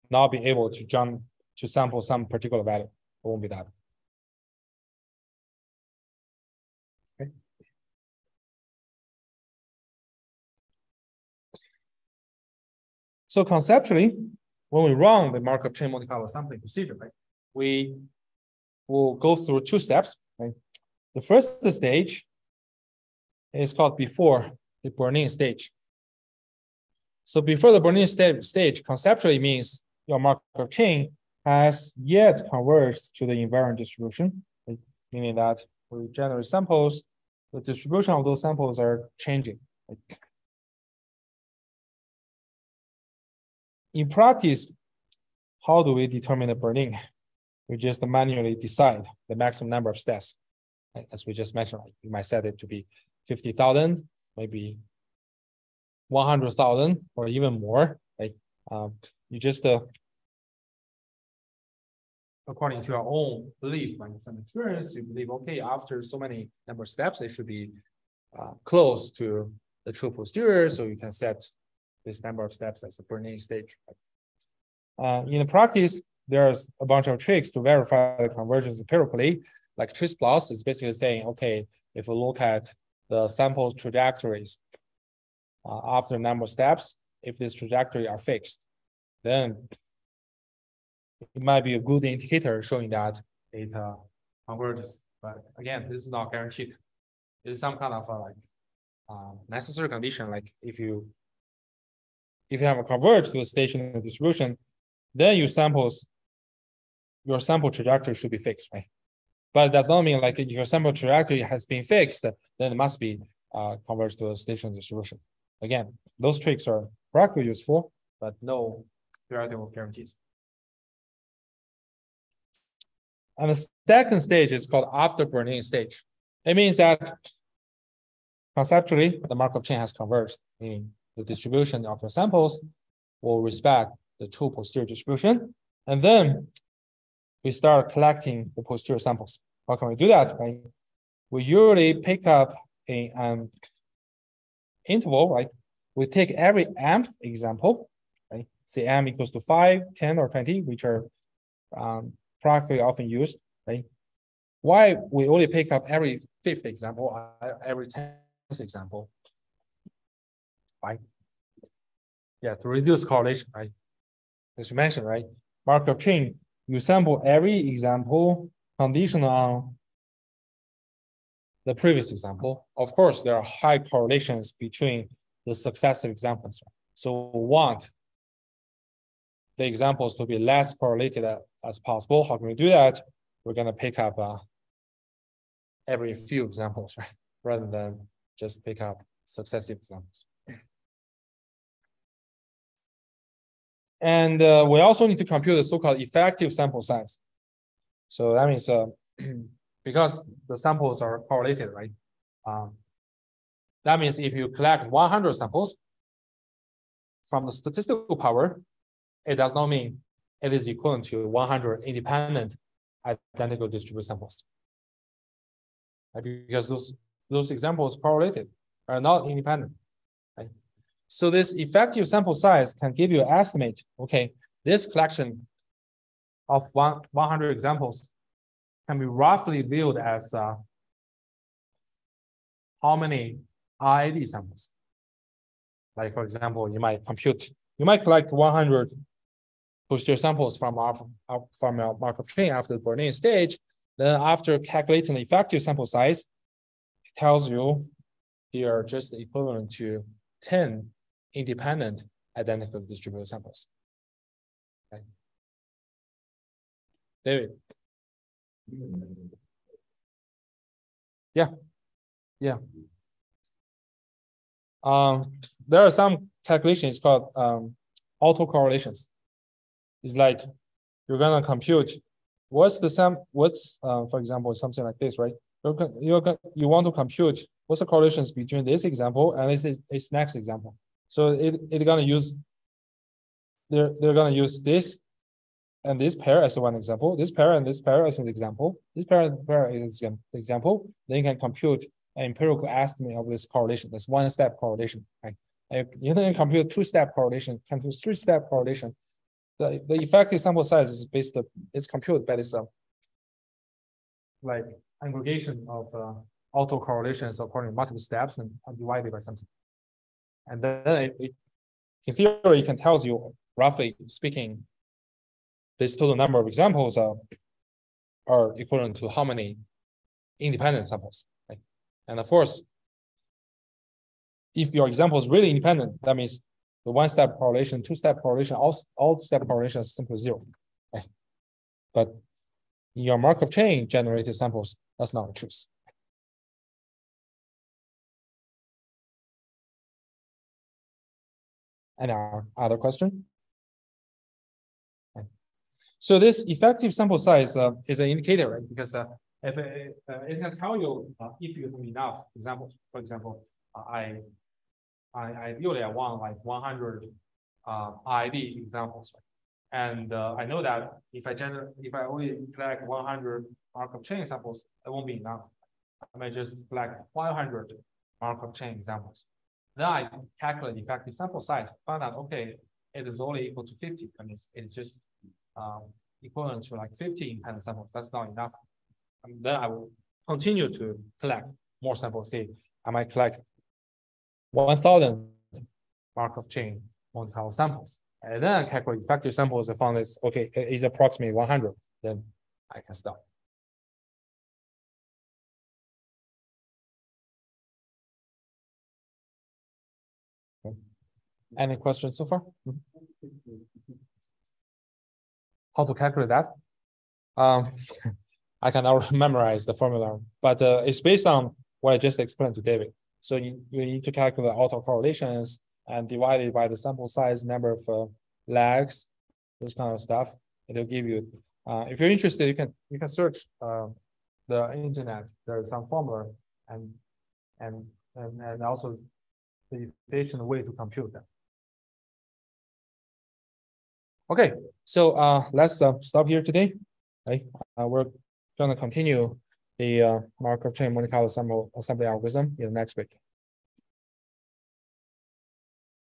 not be able to jump to sample some particular value. It won't be that. Okay. So conceptually, when we run the Markov chain Monte Carlo sampling procedure, right, we will go through two steps. Right? The first stage is called before the Bernini stage. So before the Bernini stage conceptually means your Markov chain has yet converged to the invariant distribution, right? Meaning that we generate samples, the distribution of those samples are changing. Right? In practice, how do we determine the Bernini? We just manually decide the maximum number of steps. Right? As we just mentioned, like you might set it to be 50,000, maybe 100,000, or even more. Right? You just, according to your own belief and some experience, you believe, okay, after so many number of steps, it should be close to the true posterior, so you can set this number of steps as a Bernini stage. In the practice, there's a bunch of tricks to verify the convergence empirically. Like TracePlus is basically saying, okay, if we look at the sample trajectories after a number of steps, if this trajectory are fixed, then it might be a good indicator showing that it converges. But again, this is not guaranteed. It's some kind of necessary condition. Like if you have a converge to the stationary distribution, then your sample trajectory should be fixed, right? But it does not mean like if your sample trajectory has been fixed, then it must be converged to a stationary distribution. Again, those tricks are practically useful, but no theoretical guarantees. And the second stage is called after Bernini stage. It means that conceptually, the Markov chain has converged, meaning the distribution of your samples will respect the true posterior distribution. And then we start collecting the posterior samples. How can we do that? Right? We usually pick up an interval, right? We take every mth example, right? Say m equals to 5, 10, or 20, which are practically often used, right? Why we only pick up every 5th example, every 10th example, right? Yeah, to reduce correlation, right? As you mentioned, right? Markov chain, you sample every example conditional on the previous example. Of course, there are high correlations between the successive examples. Right? So we want the examples to be less correlated as possible. How can we do that? We're going to pick up every few examples, right? Rather than just pick up successive examples. And we also need to compute the so-called effective sample size. So that means because the samples are correlated, right? That means if you collect 100 samples from the statistical power, it does not mean it is equivalent to 100 independent identical distributed samples. Right? Because those examples correlated are not independent. Right? So this effective sample size can give you an estimate. Okay, this collection of 100 examples can be roughly viewed as how many RAD samples. Like for example, you might collect 100 posterior samples from our Markov chain after the Bernini stage. Then after calculating the effective sample size, it tells you they are just equivalent to 10 independent identical distributed samples. Okay. David. Yeah. There are some calculations called autocorrelations. It's like you're gonna compute what's for example something like this, right? You want to compute what's the correlations between this example and this next example. So they're gonna use this and this pair as one example, this pair and this pair as an example, this pair and pair is an example. Then you can compute an empirical estimate of this correlation. That's one-step correlation, right? You can compute two-step correlation, compute three-step correlation. the effective sample size is it's computed by this like aggregation of autocorrelations according to multiple steps and divided by something. And then in theory, it can tell you, roughly speaking, this total number of examples are equivalent to how many independent samples, right? And of course, if your example is really independent, that means the one-step correlation, two-step correlation, all step correlation is simply 0, right? But in your Markov chain generated samples, that's not the truth. Any other question? Okay. So this effective sample size is an indicator, right? Because if it can tell you if you have enough examples. For example, ideally I want like 100 ID examples, right? And I know that if I only collect 100 Markov chain samples, it won't be enough. I might just collect 500 Markov chain examples. Then I calculate effective sample size, find out, okay, it is only equal to 50. That means it's just equivalent to like 50 independent samples. That's not enough. And then I will continue to collect more samples. Say, I might collect 1,000 Markov chain Monte Carlo samples. And then I calculate effective samples. I found this, okay, it is approximately 100. Then I can stop. Okay. Any questions so far? How to calculate that? I cannot memorize the formula, but it's based on what I just explained to David. So you need to calculate autocorrelations and divide it by the sample size, number of lags, this kind of stuff. It'll give you. If you're interested, you can search the internet. There's some formula and also the efficient way to compute them. Okay, so let's stop here today. Right? We're going to continue the Markov chain Monte Carlo sample assembly algorithm in the next week.